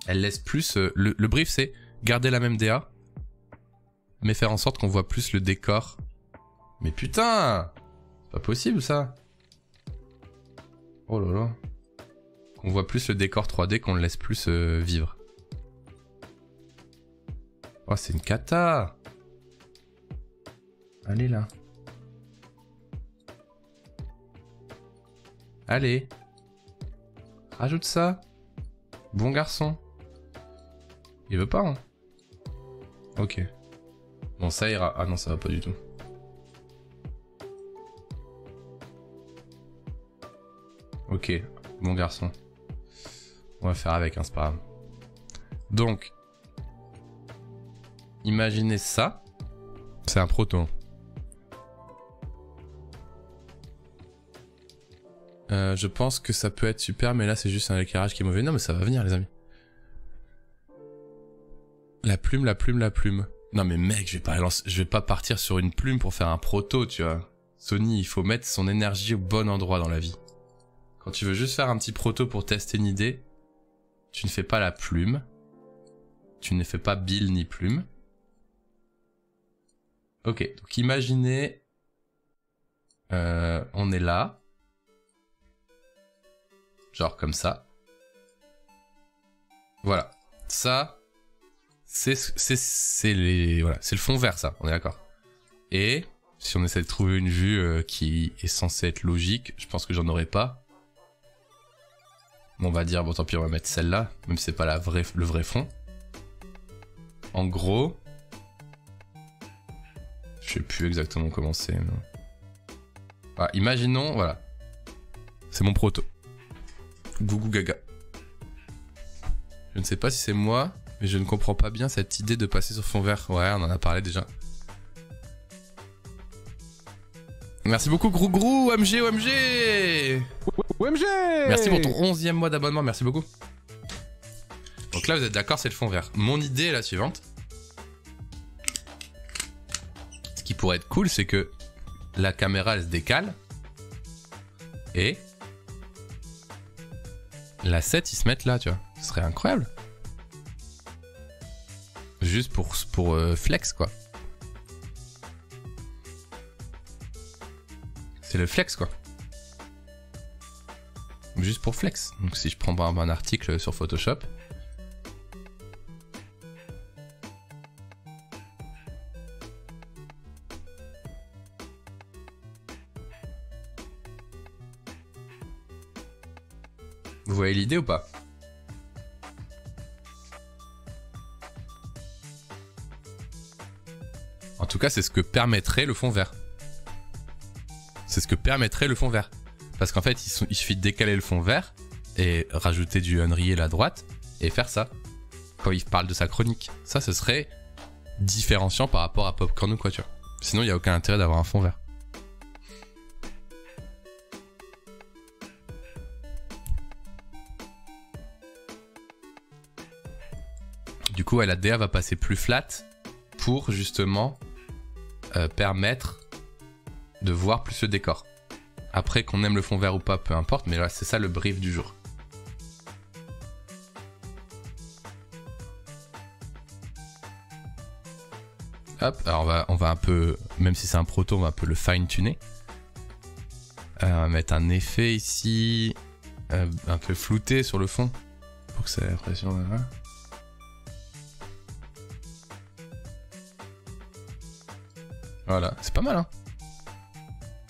elle laisse plus, le brief c'est garder la même DA, mais faire en sorte qu'on voit plus le décor. Mais putain, c'est pas possible ça. Oh là là. Qu'on voit plus le décor 3D, qu'on le laisse plus vivre. Oh, c'est une cata. Allez là. Allez. Rajoute ça. Bon garçon. Il veut pas, hein. Ok. Bon, ça ira. Ah non, ça va pas du tout. Ok. Bon garçon. On va faire avec, hein, c'est pas grave. Donc. Imaginez ça. C'est un proton. Je pense que ça peut être super, mais là c'est juste un éclairage qui est mauvais. Non, mais ça va venir, les amis. La plume, la plume, la plume. Non, mais mec, je vais pas partir sur une plume pour faire un proto, tu vois. Sony, il faut mettre son énergie au bon endroit dans la vie. Quand tu veux juste faire un petit proto pour tester une idée, tu ne fais pas la plume. Tu ne fais pas Bill ni plume. Ok, donc imaginez, on est là, genre comme ça. Voilà, ça, c'est le fond vert, ça, on est d'accord. Et si on essaie de trouver une vue qui est censée être logique, je pense que j'en aurai pas. On va dire, bon tant pis, on va mettre celle-là, même si c'est pas le vrai fond. En gros... Je sais plus exactement comment c'est. Mais... Voilà, imaginons, voilà. C'est mon proto. Gougou gaga. Je ne sais pas si c'est moi, mais je ne comprends pas bien cette idée de passer sur fond vert. Ouais, on en a parlé déjà. Merci beaucoup, Grou Grou, OMG, OMG. OMG. Merci pour ton 11e mois d'abonnement, merci beaucoup. Donc là, vous êtes d'accord, c'est le fond vert. Mon idée est la suivante. Ce qui pourrait être cool, c'est que la caméra, elle se décale. Et la 7, ils se mettent là, tu vois. Ce serait incroyable. Juste pour flex, quoi. C'est le flex, quoi. Juste pour flex. Donc si je prends un article sur Photoshop... Vous voyez l'idée ou pas? En tout cas, c'est ce que permettrait le fond vert. C'est ce que permettrait le fond vert. Parce qu'en fait, il suffit de décaler le fond vert et rajouter du Unreal à droite et faire ça. Quand il parle de sa chronique. Ça, ce serait différenciant par rapport à Popcorn ou quoi, tu vois. Sinon, il n'y a aucun intérêt d'avoir un fond vert. Du coup, ouais, la DA va passer plus flat pour justement permettre de voir plus le décor. Après, qu'on aime le fond vert ou pas, peu importe, mais là, c'est ça le brief du jour. Hop, alors on va un peu, même si c'est un proto, on va un peu le fine-tuner. On va mettre un effet ici, un peu flouté sur le fond, pour que ça ait l'impression... Voilà, c'est pas mal, hein.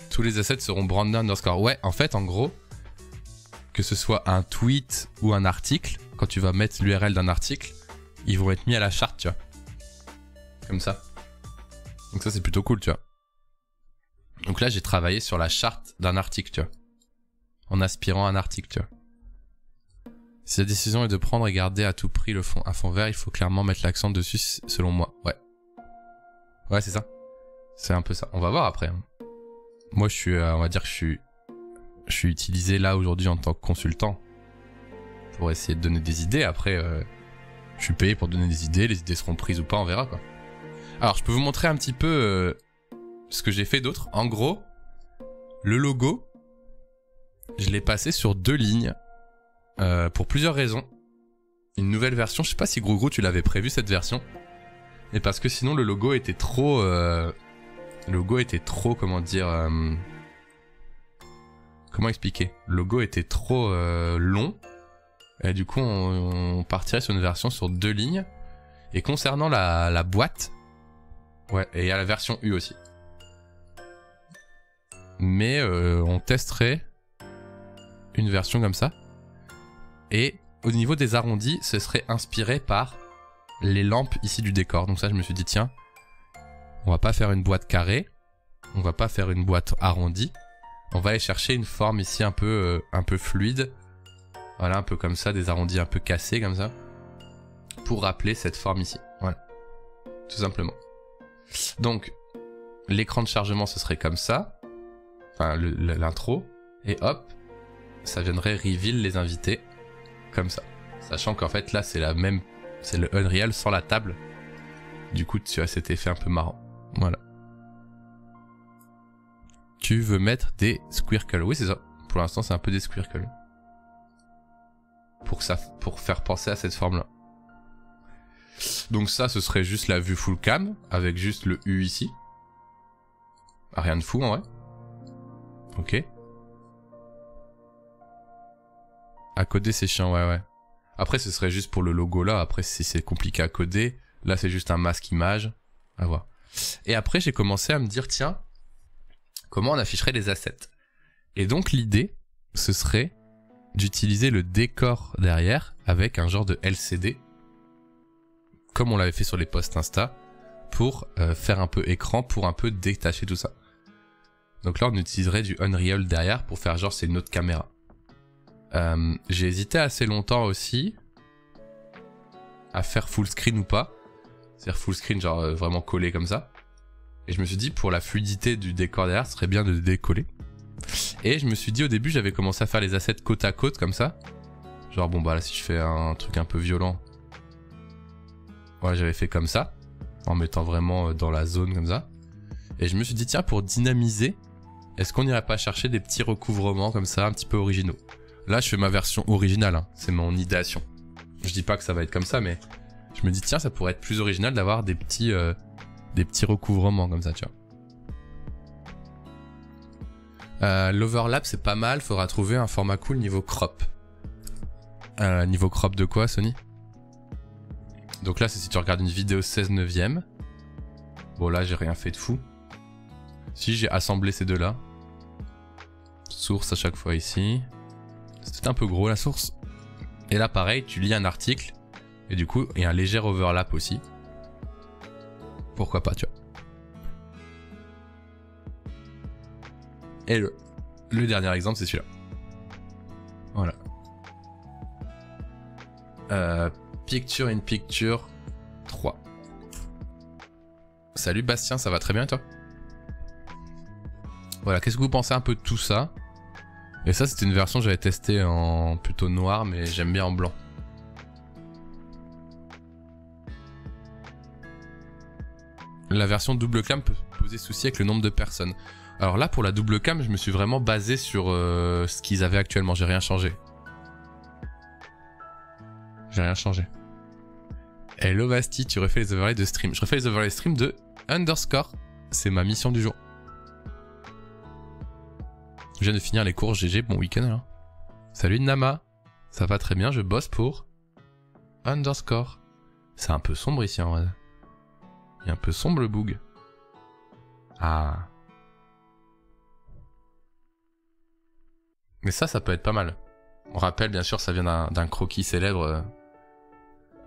Tous les assets seront branded underscore. Ouais, en fait, en gros, que ce soit un tweet ou un article, quand tu vas mettre l'URL d'un article, ils vont être mis à la charte, tu vois. Comme ça. Donc ça, c'est plutôt cool, tu vois. Donc là, j'ai travaillé sur la charte d'un article, tu vois. En aspirant un article, tu vois. Si la décision est de prendre et garder à tout prix un fond vert, il faut clairement mettre l'accent dessus, selon moi. Ouais. Ouais, c'est ça. C'est un peu ça. On va voir après. Hein. Moi, je suis, on va dire que je suis utilisé là aujourd'hui en tant que consultant pour essayer de donner des idées. Après, je suis payé pour donner des idées. Les idées seront prises ou pas, on verra quoi. Alors, je peux vous montrer un petit peu ce que j'ai fait d'autre. En gros, Le logo, je l'ai passé sur 2 lignes pour plusieurs raisons. Une nouvelle version, je sais pas si Gros tu l'avais prévu cette version. Et parce que sinon le logo était trop... comment dire... comment expliquer? Le logo était trop long. Et du coup on partirait sur une version sur 2 lignes. Et concernant la boîte... Ouais, et il y a la version U aussi. Mais on testerait une version comme ça. Et au niveau des arrondis, ce serait inspiré par les lampes ici du décor. Donc ça, je me suis dit, tiens, on va pas faire une boîte carrée, on va pas faire une boîte arrondie, on va aller chercher une forme ici un peu fluide. Voilà, un peu comme ça, des arrondis un peu cassés comme ça, pour rappeler cette forme ici. Voilà, tout simplement. Donc, l'écran de chargement, ce serait comme ça, enfin l'intro, et hop, ça viendrait reveal les invités, comme ça. Sachant qu'en fait, là, c'est le Unreal sans la table. Du coup, tu as cet effet un peu marrant. Voilà. Tu veux mettre des squircles. Oui, c'est ça. Pour l'instant, c'est un peu des squircles. Pour faire penser à cette forme-là. Donc ça, ce serait juste la vue full cam, avec juste le U ici. Ah, rien de fou, en vrai. Ok. À coder, c'est chiant, ouais. Après, ce serait juste pour le logo là. Après, si c'est compliqué à coder, là, c'est juste un masque image. À voir. Et après, j'ai commencé à me dire, tiens, comment on afficherait les assets? Et donc, l'idée, ce serait d'utiliser le décor derrière avec un genre de LCD, comme on l'avait fait sur les posts Insta, pour faire un peu écran, pour un peu détacher tout ça. Donc là, on utiliserait du Unreal derrière pour faire genre c'est une autre caméra. J'ai hésité assez longtemps aussi à faire full screen ou pas. C'est-à-dire full screen genre vraiment collé comme ça. Et je me suis dit pour la fluidité du décor derrière, ce serait bien de décoller. Et je me suis dit au début j'avais commencé à faire les assets côte à côte comme ça. Genre bon bah là si je fais un truc un peu violent. Voilà j'avais fait comme ça. En mettant vraiment dans la zone comme ça. Et je me suis dit tiens pour dynamiser, est-ce qu'on n'irait pas chercher des petits recouvrements comme ça un petit peu originaux? Là, je fais ma version originale, hein. C'est mon idéation. Je dis pas que ça va être comme ça, mais je me dis, tiens, ça pourrait être plus original d'avoir des petits recouvrements comme ça, tu vois. L'overlap, c'est pas mal. Faudra trouver un format cool niveau crop. Niveau crop de quoi, Sony? Donc là, c'est si tu regardes une vidéo 16/9. Bon, là, j'ai rien fait de fou. Si, j'ai assemblé ces deux-là. Source à chaque fois ici. C'est un peu gros la source. Et là pareil, tu lis un article. Et du coup, il y a un léger overlap aussi. Pourquoi pas, tu vois. Et le dernier exemple, c'est celui-là. Voilà. Picture in Picture 3. Salut Bastien, ça va très bien toi? Voilà, qu'est-ce que vous pensez un peu de tout ça? Et ça, c'était une version que j'avais testée en plutôt noir, mais j'aime bien en blanc. La version double cam peut poser souci avec le nombre de personnes. Alors là, pour la double cam, je me suis vraiment basé sur ce qu'ils avaient actuellement. J'ai rien changé. Hello Basti, tu refais les overlays de stream. Je refais les overlays stream de Underscore. C'est ma mission du jour. Je viens de finir les cours, GG, bon week-end alors. Salut Nama, ça va très bien, je bosse pour Underscore. C'est un peu sombre ici en vrai. Il est un peu sombre le boog. Ah. Mais ça peut être pas mal. On rappelle bien sûr, ça vient d'un croquis célèbre.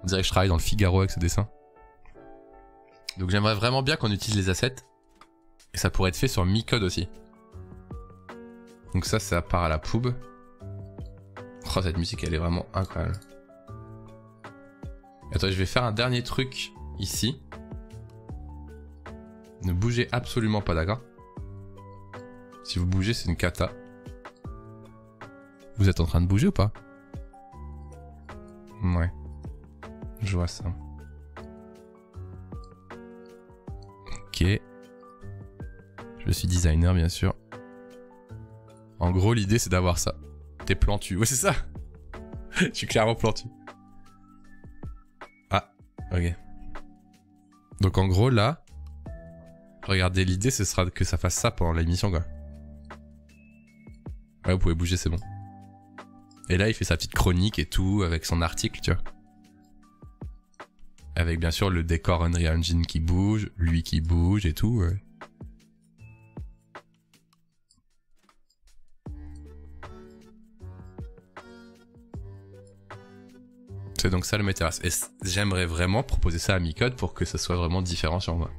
On dirait que je travaille dans le Figaro avec ce dessin. Donc j'aimerais vraiment bien qu'on utilise les assets. Et ça pourrait être fait sur Mi-Code aussi. Donc ça part à la poube. Oh, cette musique, elle est vraiment incroyable. Attends, je vais faire un dernier truc ici. Ne bougez absolument pas, d'accord? Si vous bougez, c'est une cata. Vous êtes en train de bouger ou pas? Ouais. Je vois ça. Ok. Je suis designer, bien sûr. En gros, l'idée, c'est d'avoir ça. T'es plantu. Ouais, c'est ça. Je suis clairement plantu. Ah, ok. Donc en gros, là, regardez, l'idée, ce sera que ça fasse ça pendant l'émission, quoi. Ouais, vous pouvez bouger, c'est bon. Et là, il fait sa petite chronique et tout, avec son article, tu vois. Avec bien sûr le décor Unreal Engine qui bouge, lui qui bouge et tout. Ouais. C'est donc ça le Metaverse. Et j'aimerais vraiment proposer ça à Micode pour que ça soit vraiment différent sur moi.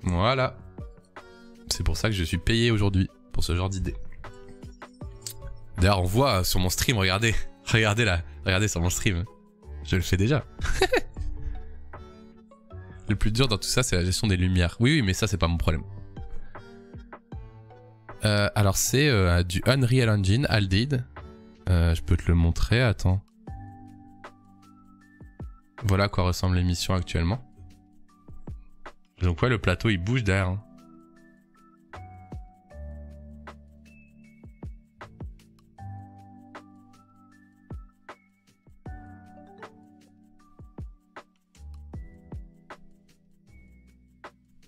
Voilà. C'est pour ça que je suis payé aujourd'hui, pour ce genre d'idée. D'ailleurs, on voit sur mon stream, regardez. Regardez là, regardez sur mon stream. Je le fais déjà. Le plus dur dans tout ça, c'est la gestion des lumières. Oui, mais ça, c'est pas mon problème. Alors, c'est du Unreal Engine, Aldid. Je peux te le montrer, attends. Voilà à quoi ressemble l'émission actuellement. Donc ouais, le plateau, il bouge derrière. Hein.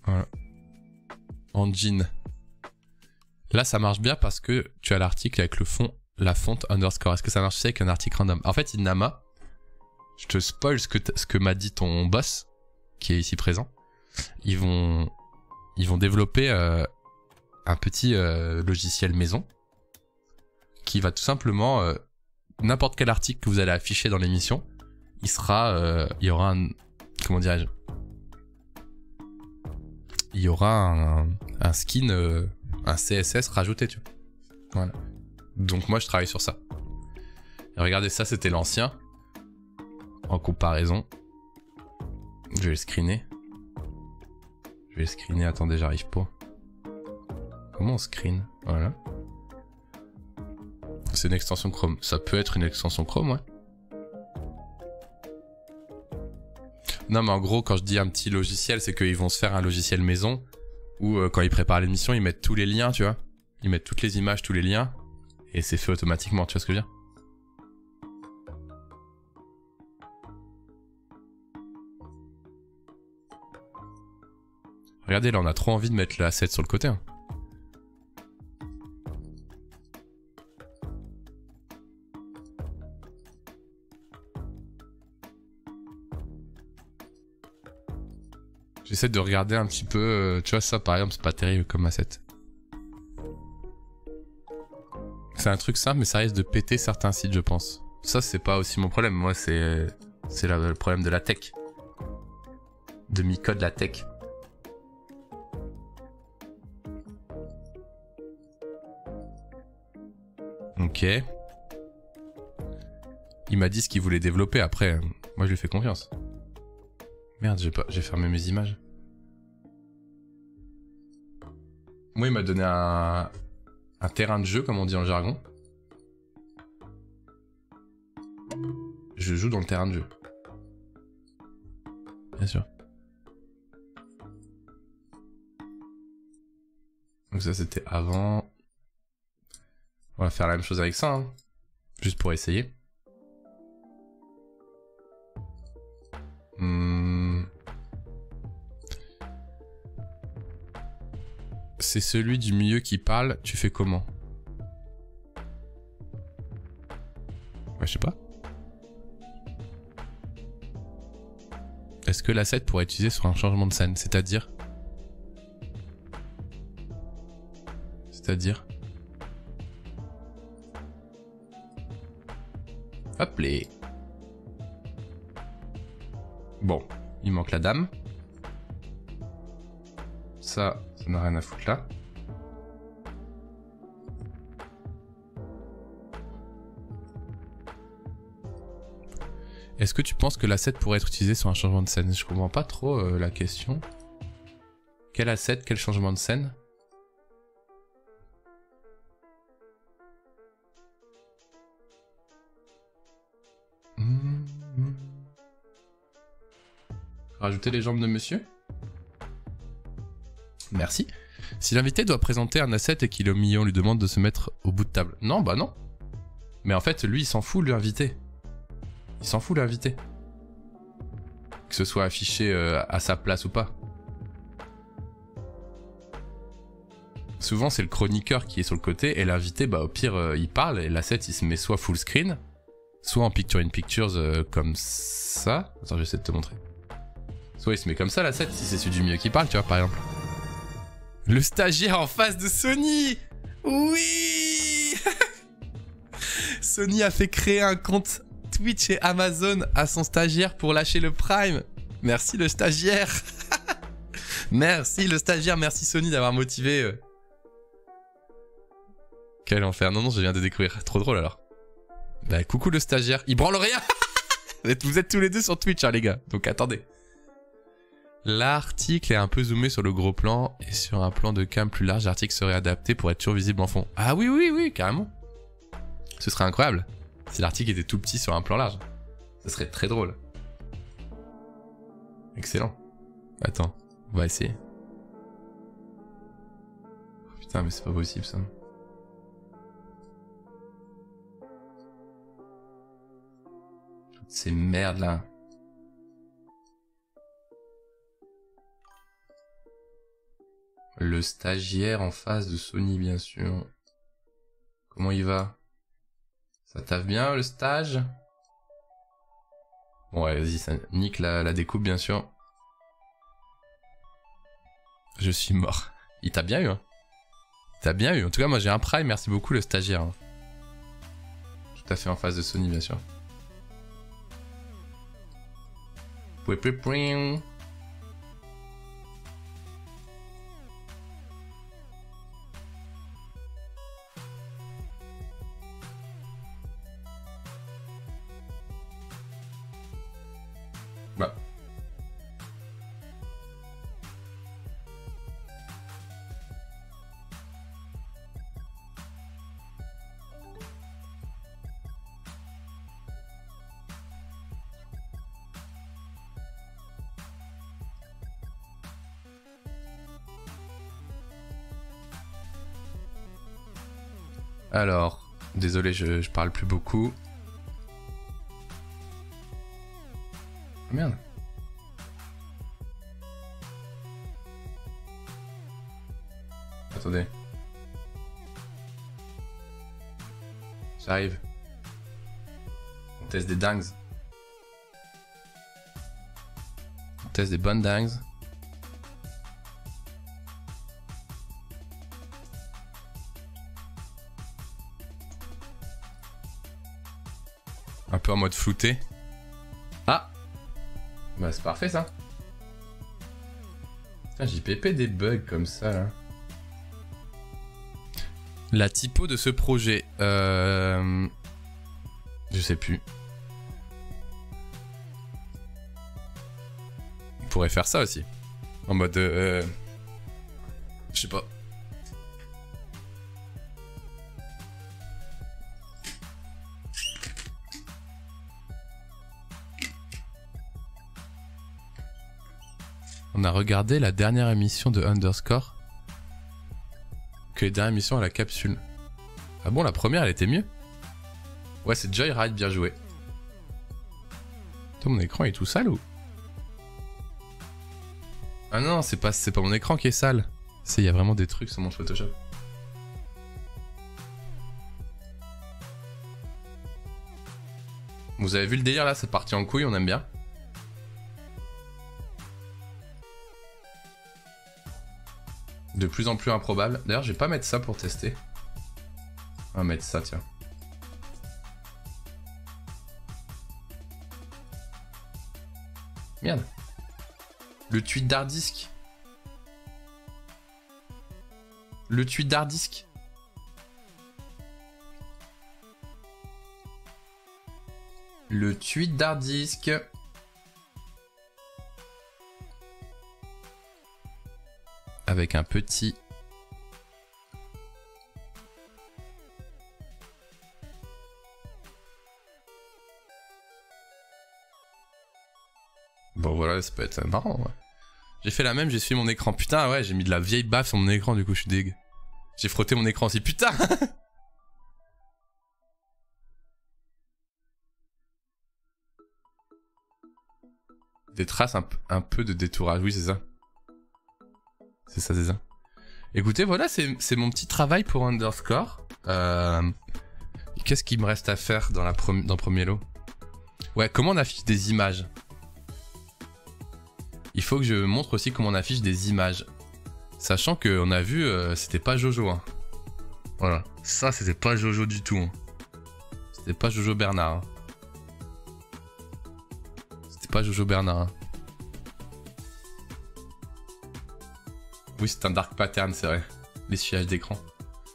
Voilà. Engine. Là, ça marche bien parce que tu as l'article avec le fond, la fonte underscore. Est-ce que ça marche aussi avec un article random? En fait, Inama, je te spoil ce que m'a dit ton boss, qui est ici présent. Ils vont développer un petit logiciel maison qui va tout simplement n'importe quel article que vous allez afficher dans l'émission, il y aura un, comment dirais-je, il y aura un skin, un CSS rajouté, tu vois. Voilà. Donc moi je travaille sur ça. Et regardez, ça c'était l'ancien. En comparaison, je vais le screener. Attendez, j'arrive pas. Comment on screen? Voilà. C'est une extension Chrome. Ça peut être une extension Chrome, ouais. Non, mais en gros, quand je dis un petit logiciel, c'est qu'ils vont se faire un logiciel maison où quand ils préparent l'émission, ils mettent tous les liens, tu vois. Ils mettent toutes les images, tous les liens. Et c'est fait automatiquement, tu vois ce que je veux dire? Regardez, là, on a trop envie de mettre l'asset sur le côté. Hein. J'essaie de regarder un petit peu... tu vois, ça, par exemple, c'est pas terrible comme asset. C'est un truc simple, mais ça risque de péter certains sites, je pense. Ça, c'est pas aussi mon problème. Moi, c'est le problème de la tech. De Micode, la tech. Ok. Il m'a dit ce qu'il voulait développer. Après, moi je lui fais confiance. Merde, j'ai fermé mes images. Moi, il m'a donné un terrain de jeu, comme on dit en jargon. Je joue dans le terrain de jeu. Bien sûr. Donc ça, c'était avant... On va faire la même chose avec ça, hein. Juste pour essayer. C'est celui du milieu qui parle, tu fais comment? Ouais, je sais pas. Est-ce que l'asset pourrait être utilisé sur un changement de scène? C'est-à-dire? Hop les. Bon, il manque la dame. Ça n'a rien à foutre là. Est-ce que tu penses que l'asset pourrait être utilisé sur un changement de scène? Je comprends pas trop la question. Quel asset, quel changement de scène? Rajouter les jambes de monsieur? Merci. Si l'invité doit présenter un asset et qu'il est au milieu, on lui demande de se mettre au bout de table. Non, bah non. Mais en fait, lui, il s'en fout, l'invité. Il s'en fout, l'invité. Que ce soit affiché à sa place ou pas. Souvent, c'est le chroniqueur qui est sur le côté et l'invité, bah au pire, il parle et l'asset, il se met soit full screen, soit en picture in pictures comme ça. Attends, j'essaie de te montrer. Soit il se met comme ça, l'asset, si c'est celui du milieu qui parle, tu vois, par exemple. Le stagiaire en face de Sony. Oui. Sony a fait créer un compte Twitch et Amazon à son stagiaire pour lâcher le Prime. Merci le stagiaire. Merci le stagiaire, merci Sony d'avoir motivé... Quel enfer. Non, je viens de découvrir. Trop drôle alors. Bah, coucou le stagiaire. Il branle rien. Vous êtes tous les deux sur Twitch, hein, les gars. Donc attendez. L'article est un peu zoomé sur le gros plan et sur un plan de cam plus large, l'article serait adapté pour être toujours visible en fond. Ah oui, carrément. Ce serait incroyable si l'article était tout petit sur un plan large. Ce serait très drôle. Excellent. Attends, on va essayer. Oh, putain, mais c'est pas possible ça. Ces merdes là. Le stagiaire en face de Sony, bien sûr. Comment il va? Ça taffe bien le stage? Bon ouais, vas-y, ça nique la découpe, bien sûr. Je suis mort. Il t'a bien eu, hein? T'as bien eu. En tout cas, moi j'ai un Prime, merci beaucoup le stagiaire. Hein. Tout à fait en face de Sony, bien sûr. Bah. Alors, désolé, je parle plus beaucoup. Oh merde. Attendez. J'arrive. On teste des dingues. On teste des bonnes dingues. Un peu en mode flouté. Ah! Bah c'est parfait ça. Putain, j'ai pépé des bugs comme ça là. La typo de ce projet. Je sais plus. On pourrait faire ça aussi. En mode... je sais pas. On a regardé la dernière émission de Underscore. Que les dernières émissions à la capsule. Ah bon, la première, elle était mieux? Ouais, c'est Joyride, bien joué. Toi, mon écran est tout sale ou? Ah non, c'est pas mon écran qui est sale. C'est, il y a vraiment des trucs sur mon Photoshop. Vous avez vu le délire là, c'est parti en couille, on aime bien. De plus en plus improbable. D'ailleurs, je vais pas mettre ça pour tester. On va mettre ça, tiens. Merde. Le tweet d'Hardisk. Le tweet d'Hardisk. Le tweet d'Hardisk. Avec un petit... Bon voilà, ça peut être marrant. Ouais. J'ai fait la même, j'ai suivi mon écran. Putain, ouais, j'ai mis de la vieille baffe sur mon écran, du coup, je suis deg. J'ai frotté mon écran aussi. Putain. Des traces un peu de détourage. Oui, c'est ça. C'est ça, c'est ça. Écoutez, voilà, c'est mon petit travail pour Underscore. Qu'est-ce qu'il me reste à faire dans premier lot? Ouais, comment on affiche des images? Il faut que je montre aussi comment on affiche des images. Sachant qu'on a vu, c'était pas Jojo. Hein. Voilà, ça c'était pas Jojo du tout. Hein. C'était pas Jojo Bernard. Hein. C'était pas Jojo Bernard. Hein. Oui, c'est un dark pattern, c'est vrai. L'essuyage d'écran.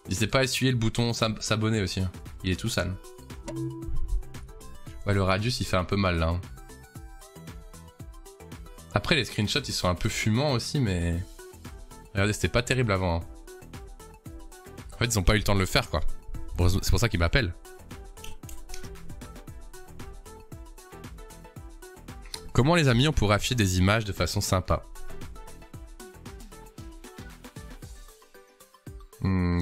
N'hésitez pas à essuyer le bouton s'abonner aussi. Hein. Il est tout sale. Ouais, le radius il fait un peu mal là. Hein. Après, les screenshots ils sont un peu fumants aussi, mais. Regardez, c'était pas terrible avant. Hein. En fait, ils ont pas eu le temps de le faire quoi. C'est pour ça qu'ils m'appellent. Comment les amis on pourrait afficher des images de façon sympa?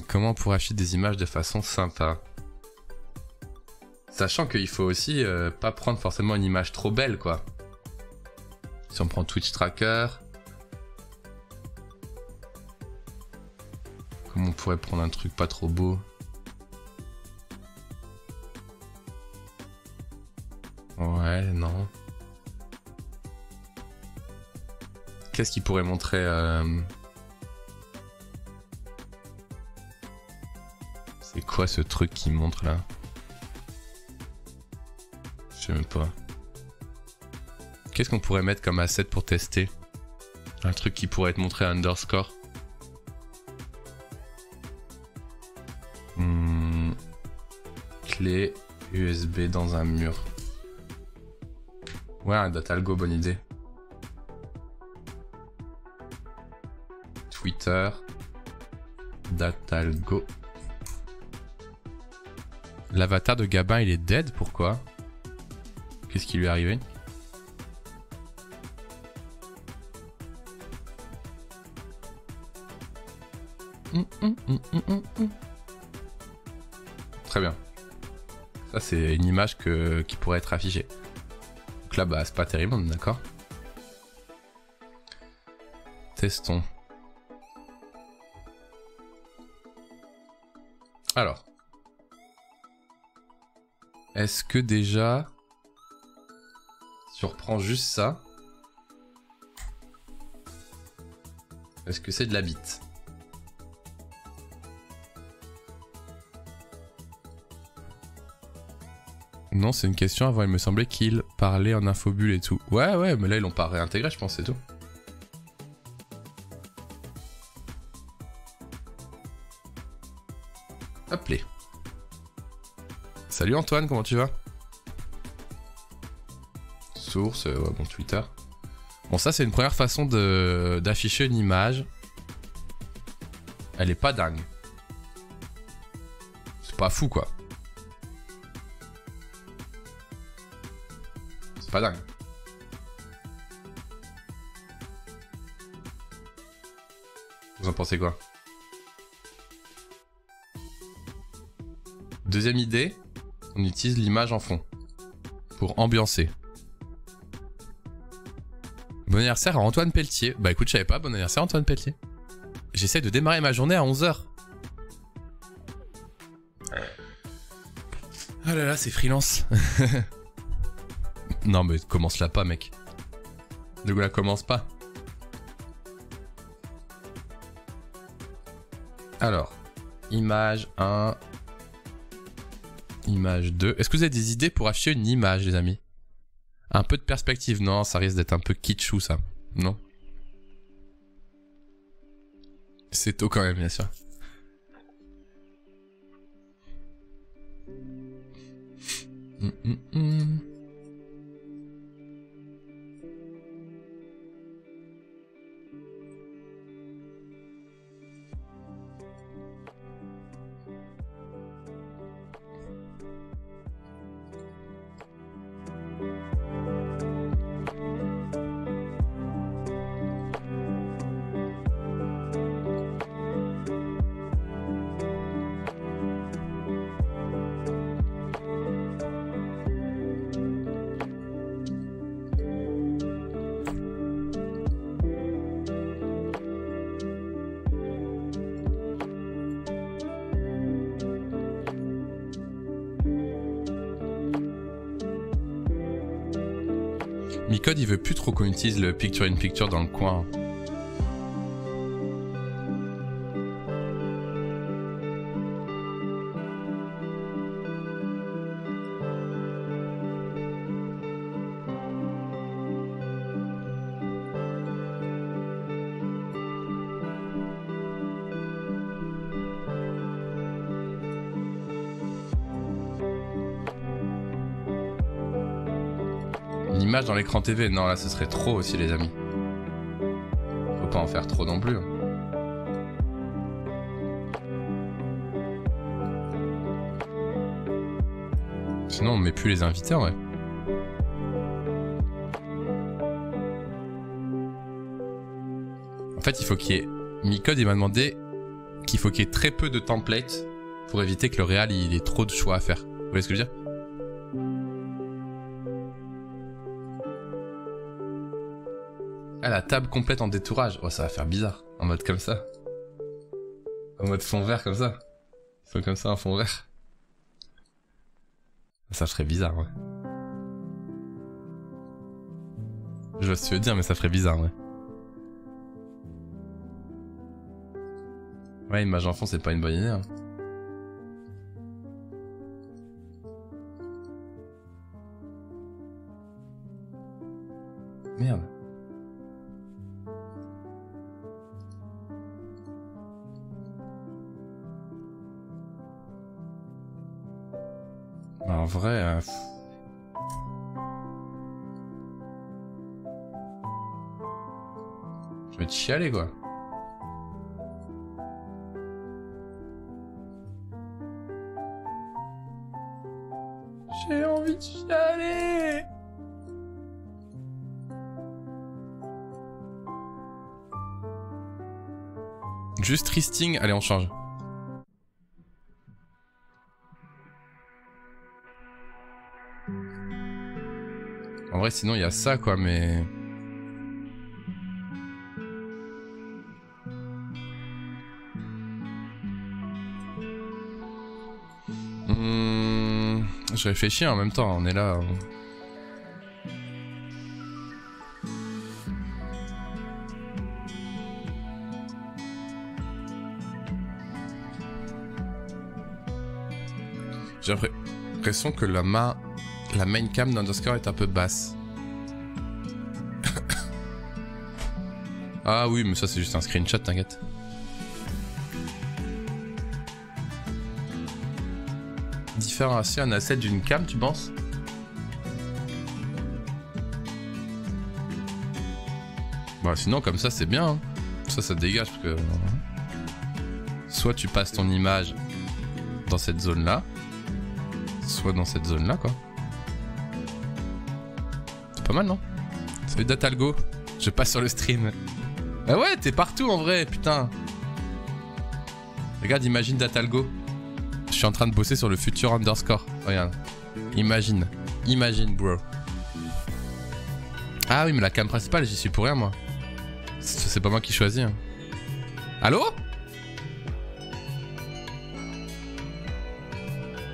Comment on pourrait afficher des images de façon sympa? Sachant qu'il faut aussi pas prendre forcément une image trop belle quoi. Si on prend Twitch Tracker. Comment on pourrait prendre un truc pas trop beau? Ouais, non. Qu'est-ce qui pourrait montrer C'est quoi ce truc qui montre là? Je sais même pas. Qu'est-ce qu'on pourrait mettre comme asset pour tester? Un truc qui pourrait être montré à Underscore. Clé USB dans un mur. Ouais, un Datalgo, bonne idée. Twitter. Datalgo. L'avatar de Gabin, il est dead, pourquoi? Qu'est-ce qui lui est arrivé? Très bien. Ça, c'est une image qui pourrait être affichée. Donc là, bah, c'est pas terrible, on est d'accord. Testons. Alors. Est-ce que déjà... Si on reprend juste ça... Est-ce que c'est de la bite? Non, c'est une question. Avant, il me semblait qu'il parlait en infobulle et tout. Ouais, ouais, mais là, ils l'ont pas réintégré, je pense, c'est tout. Hop les. Salut Antoine, comment tu vas? Source, ouais, bon, Twitter. Bon, ça, c'est une première façon d'afficher une image. Elle est pas dingue. C'est pas fou, quoi. C'est pas dingue. Vous en pensez quoi? Deuxième idée, on utilise l'image en fond pour ambiancer. Bon anniversaire à Antoine Pelletier. Bah écoute, je savais pas, bon anniversaire Antoine Pelletier. J'essaie de démarrer ma journée à 11h. Ah là là, c'est freelance. Non mais commence-la pas mec. Ne la commence pas. Alors, image 1... Image 2. Est-ce que vous avez des idées pour afficher une image, les amis? Un peu de perspective. Non, ça risque d'être un peu kitschou, ça. Non? C'est tôt quand même, bien sûr. Micode, il veut plus trop qu'on utilise le picture in picture dans le coin. L'image dans l'écran TV, non là ce serait trop aussi les amis. Faut pas en faire trop non plus. Sinon on met plus les invités en vrai. En fait il faut qu'il y ait... Micode il m'a demandé qu'il faut qu'il y ait très peu de templates pour éviter que le réal il ait trop de choix à faire. Vous voyez ce que je veux dire? Ah, la table complète en détourage. Oh, ça va faire bizarre. En mode comme ça. En mode fond vert comme ça. Ils sont comme ça en fond vert. Ça ferait bizarre, ouais. Je vois ce que tu veux dire, mais ça ferait bizarre, ouais. Ouais, image en fond, c'est pas une bonne idée, hein. Merde. En vrai, je vais te chialer quoi. J'ai envie de chialer. Juste Tristing, allez on change. En vrai, sinon, il y a ça, quoi, mais... Je réfléchis en même temps, on est là... J'ai l'impression que la main... La main cam d'Underscore est un peu basse. Ah oui, mais ça c'est juste un screenshot, t'inquiète. Différencier un asset d'une cam, tu penses? Bah sinon comme ça c'est bien. Hein. Ça dégage parce que... Soit tu passes ton image dans cette zone là, soit dans cette zone là quoi. Pas mal non? Salut Datalgo, je passe sur le stream. Ah ouais, t'es partout en vrai, putain. Regarde, imagine Datalgo. Je suis en train de bosser sur le futur Underscore. Regarde. Imagine. Imagine, bro. Ah oui, mais la cam principale, j'y suis pour rien, moi. C'est pas moi qui choisis. Hein. Allô?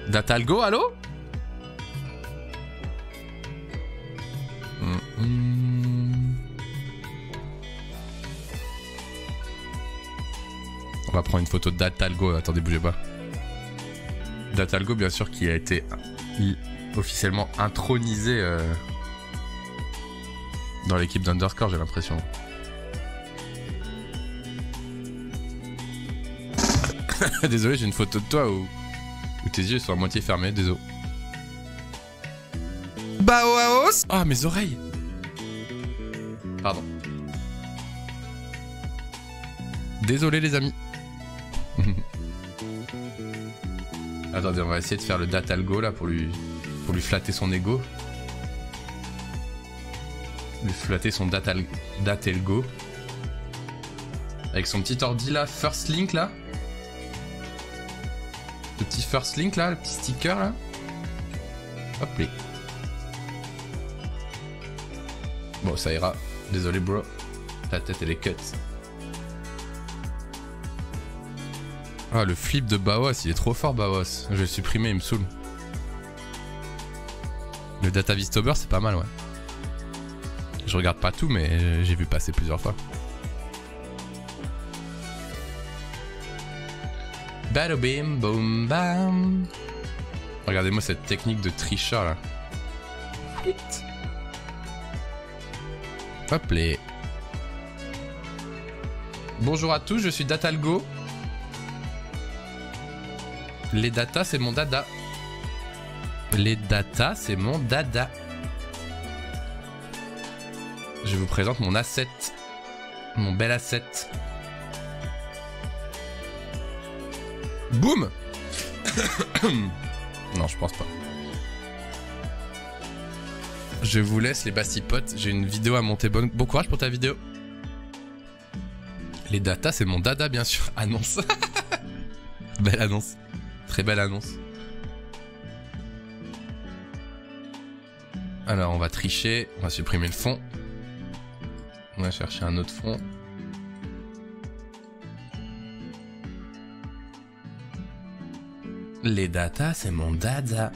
Datalgo, allô? On va prendre une photo de Datalgo, attendez, bougez pas. Datalgo, bien sûr, qui a été officiellement intronisé dans l'équipe d'Underscore, j'ai l'impression. Désolé, j'ai une photo de toi où tes yeux sont à moitié fermés, désolé. Baoaos. Ah, mes oreilles. Pardon. Désolé les amis. Attendez, on va essayer de faire le Datalgo là pour lui flatter son ego. Lui flatter son Datelgo. Avec son petit ordi là, First Link là. Le petit First Link là, le petit sticker là. Hop là. Bon, ça ira. Désolé bro. Ta tête elle est cut. Ah, le flip de Baos, il est trop fort Baos. Je vais le supprimer, il me saoule. Le Data Vistober, c'est pas mal, ouais. Je regarde pas tout, mais j'ai vu passer plusieurs fois. Bada bim boum bam. Regardez-moi cette technique de tricheur là. Hop les. Bonjour à tous, je suis Datalgo. Les datas c'est mon dada. Les datas c'est mon dada. Je vous présente mon asset. Mon bel asset. Boum. Non, je pense pas. Je vous laisse les bastipotes. J'ai une vidéo à monter. Bon courage pour ta vidéo. Les datas, c'est mon dada, bien sûr. Annonce. Belle annonce. Très belle annonce. Alors, on va tricher. On va supprimer le fond. On va chercher un autre fond. Les datas, c'est mon dada.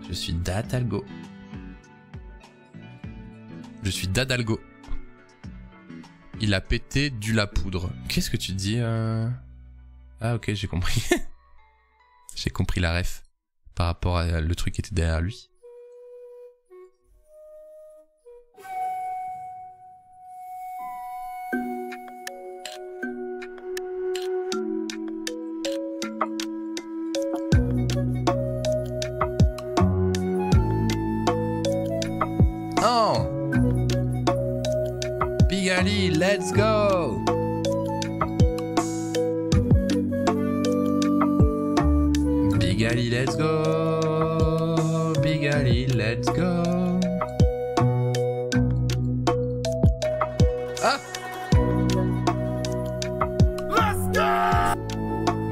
Je suis Datalgo. Je suis Dadalgo. Il a pété du la poudre. Qu'est-ce que tu dis Ah ok, j'ai compris. J'ai compris la ref. Par rapport à le truc qui était derrière lui. Bigali, let's go! Bigali, let's go! Bigali, let's go! Ah! Let's go!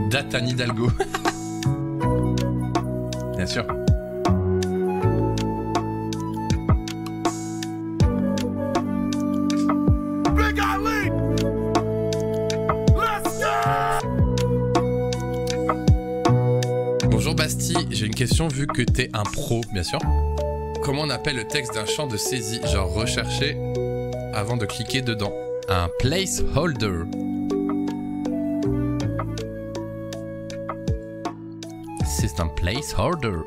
Datan Hidalgo. Bien sûr. Bonjour Basti, j'ai une question vu que t'es un pro, bien sûr. Comment on appelle le texte d'un champ de saisie, genre rechercher avant de cliquer dedans? Un placeholder. C'est un placeholder.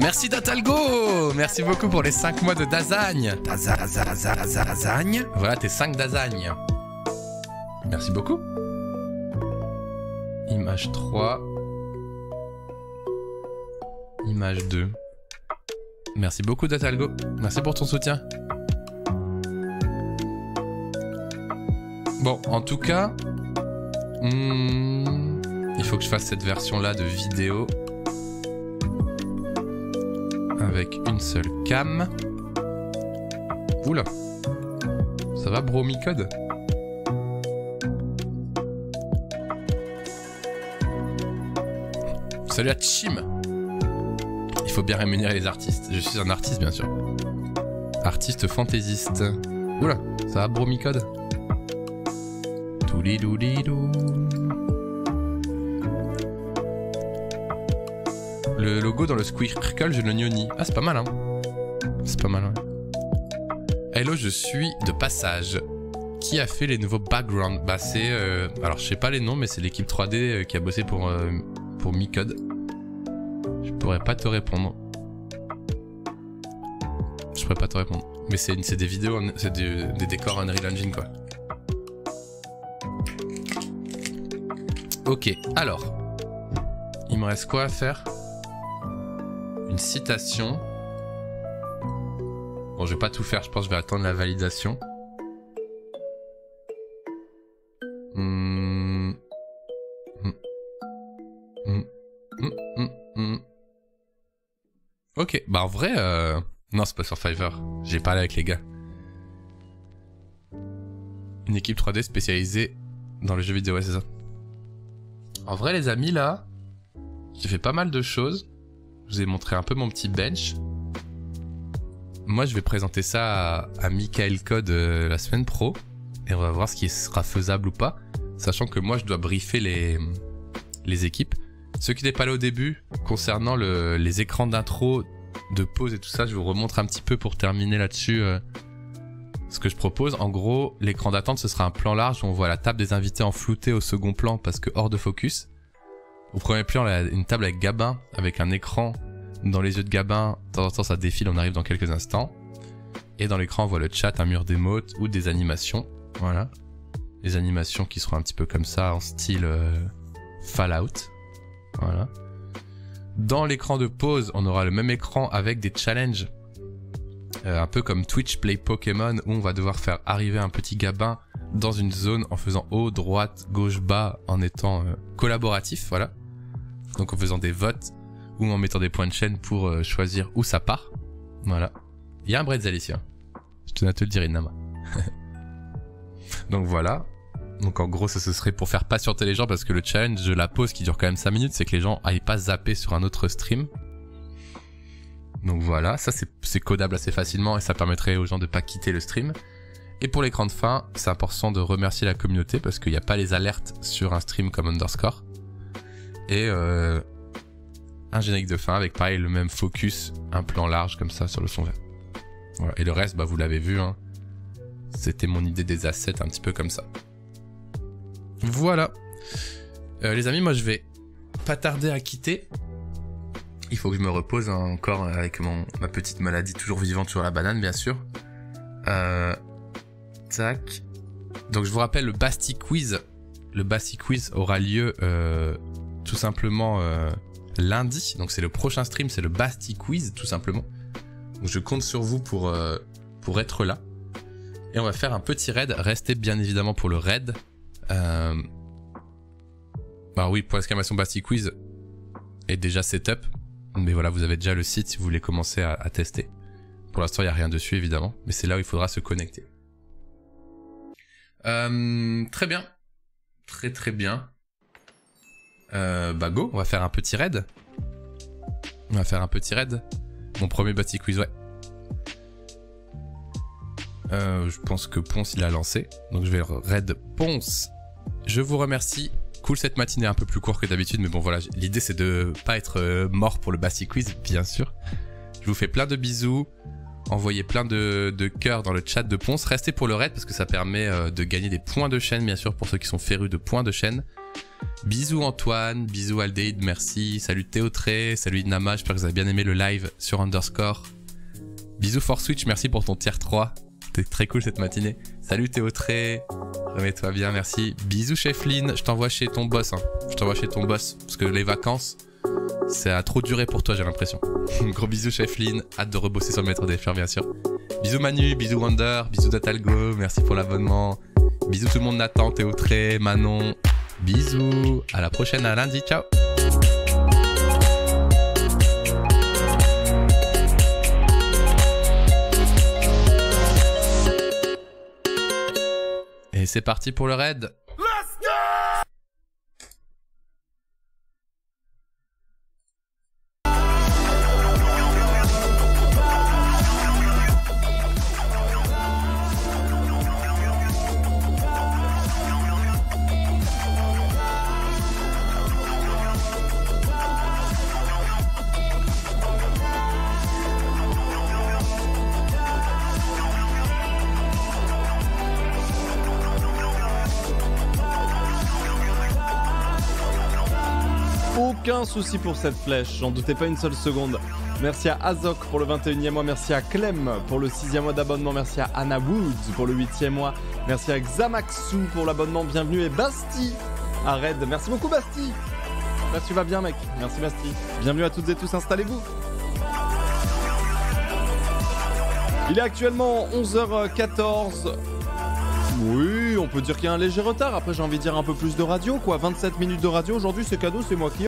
Merci Datalgo. Merci beaucoup pour les 5 mois de Dazagne. Dazagne. Voilà tes 5 Dazagne. Merci beaucoup. Image 3. Image 2. Merci beaucoup Datalgo. Merci pour ton soutien. Bon, en tout cas, il faut que je fasse cette version-là de vidéo avec une seule cam. Oula. Ça va Bromicode? Salut à Chim. Il faut bien rémunérer les artistes. Je suis un artiste bien sûr. Artiste fantaisiste. Oula, ça va Bromicode? Toulidoulidou. Le logo dans le Squircle, je le gnoni. Ah, c'est pas mal, hein. C'est pas mal, ouais. Hello, je suis de passage. Qui a fait les nouveaux backgrounds? Bah, c'est... alors, je sais pas les noms, mais c'est l'équipe 3D qui a bossé pour Micode. Je pourrais pas te répondre. Je pourrais pas te répondre. Mais c'est des vidéos, c'est des décors Unreal Engine, quoi. Ok, alors. Il me reste quoi à faire? Une citation. Bon, je vais pas tout faire, je pense que je vais attendre la validation. Ok, bah en vrai, non, c'est pas sur Fiverr. J'ai parlé avec les gars. Une équipe 3D spécialisée dans le jeu vidéo, ouais, c'est ça. En vrai, les amis, là, j'ai fait pas mal de choses. Je vous ai montré un peu mon petit bench. Moi, je vais présenter ça à Michael Code la semaine pro. Et on va voir ce qui sera faisable ou pas. Sachant que moi, je dois briefer les équipes. Ceux qui n'étaient pas là au début, concernant les écrans d'intro de pause et tout ça, je vous remontre un petit peu pour terminer là-dessus ce que je propose. En gros, l'écran d'attente, ce sera un plan large où on voit la table des invités en flouté au second plan parce que hors de focus. Au premier plan, il y a une table avec Gabin, avec un écran dans les yeux de Gabin. De temps en temps, ça défile, on arrive dans quelques instants. Et dans l'écran, on voit le chat, un mur d'émotes ou des animations. Voilà. Des animations qui seront un petit peu comme ça, en style Fallout. Voilà. Dans l'écran de pause, on aura le même écran avec des challenges. Un peu comme Twitch Play Pokémon, où on va devoir faire arriver un petit Gabin dans une zone en faisant haut, droite, gauche, bas, en étant collaboratif, voilà. Donc en faisant des votes ou en mettant des points de chaîne pour choisir où ça part. Voilà. Il y a un bretzel ici, hein. Je tenais à te le dire, Inama. Donc voilà. Donc en gros, ça ce serait pour faire patienter les gens parce que le challenge de la pause qui dure quand même 5 minutes, c'est que les gens aillent pas zapper sur un autre stream. Donc voilà, ça c'est codable assez facilement et ça permettrait aux gens de pas quitter le stream. Et pour l'écran de fin, c'est important de remercier la communauté parce qu'il n'y a pas les alertes sur un stream comme Underscore. Et un générique de fin avec pareil le même focus, un plan large comme ça sur le fond vert. Voilà. Et le reste, bah vous l'avez vu, hein. C'était mon idée des assets un petit peu comme ça. Voilà. Les amis, moi je vais pas tarder à quitter. Il faut que je me repose encore avec ma petite maladie toujours vivante sur la banane, bien sûr. Tac. Donc je vous rappelle le Basti Quiz. Le Basti Quiz aura lieu tout simplement lundi. Donc c'est le prochain stream, c'est le Basti Quiz tout simplement. Donc je compte sur vous pour être là. Et on va faire un petit raid. Restez bien évidemment pour le raid. Bah oui, pour l'exclamation Basti Quiz est déjà setup. Mais voilà, vous avez déjà le site si vous voulez commencer à tester. Pour l'instant, il n'y a rien dessus, évidemment. Mais c'est là où il faudra se connecter. Très bien. Très très bien. Bah go, on va faire un petit raid. On va faire un petit raid. Mon premier Basti Quiz, ouais. Je pense que Ponce, il a lancé. Donc je vais raid Ponce. Je vous remercie. Cool cette matinée un peu plus courte que d'habitude, mais bon voilà, l'idée c'est de pas être mort pour le Basti Quiz, bien sûr. Je vous fais plein de bisous, envoyez plein de cœurs dans le chat de Ponce, restez pour le raid parce que ça permet de gagner des points de chaîne, bien sûr, pour ceux qui sont férus de points de chaîne. Bisous Antoine, bisous Aldéide, merci, salut Théotré, salut Inama, j'espère que vous avez bien aimé le live sur Underscore. Bisous For Switch, merci pour ton tier 3, c'était très cool cette matinée. Salut Théotré, remets-toi bien, merci. Bisous Chefline, je t'envoie chez ton boss, hein. Je t'envoie chez ton boss, parce que les vacances, ça a trop duré pour toi, j'ai l'impression. Gros bisous Chefline, hâte de rebosser sur le maître des fleurs, bien sûr. Bisous Manu, bisous Wonder, bisous Datalgo, merci pour l'abonnement. Bisous tout le monde, Nathan, Théotré, Manon. Bisous, à la prochaine, à lundi, ciao. Et c'est parti pour le raid. Aucun souci pour cette flèche, j'en doutais pas une seule seconde. Merci à Azok pour le 21e mois, merci à Clem pour le 6e mois d'abonnement, merci à Anna Woods pour le 8e mois, merci à Xamaxu pour l'abonnement, bienvenue, et Basti à Raid. Merci beaucoup Basti. Là tu vas bien mec, merci Basti. Bienvenue à toutes et tous, installez-vous. Il est actuellement 11h14. Oui, on peut dire qu'il y a un léger retard. Après, j'ai envie de dire un peu plus de radio, quoi. 27 minutes de radio aujourd'hui, c'est cadeau, c'est moi qui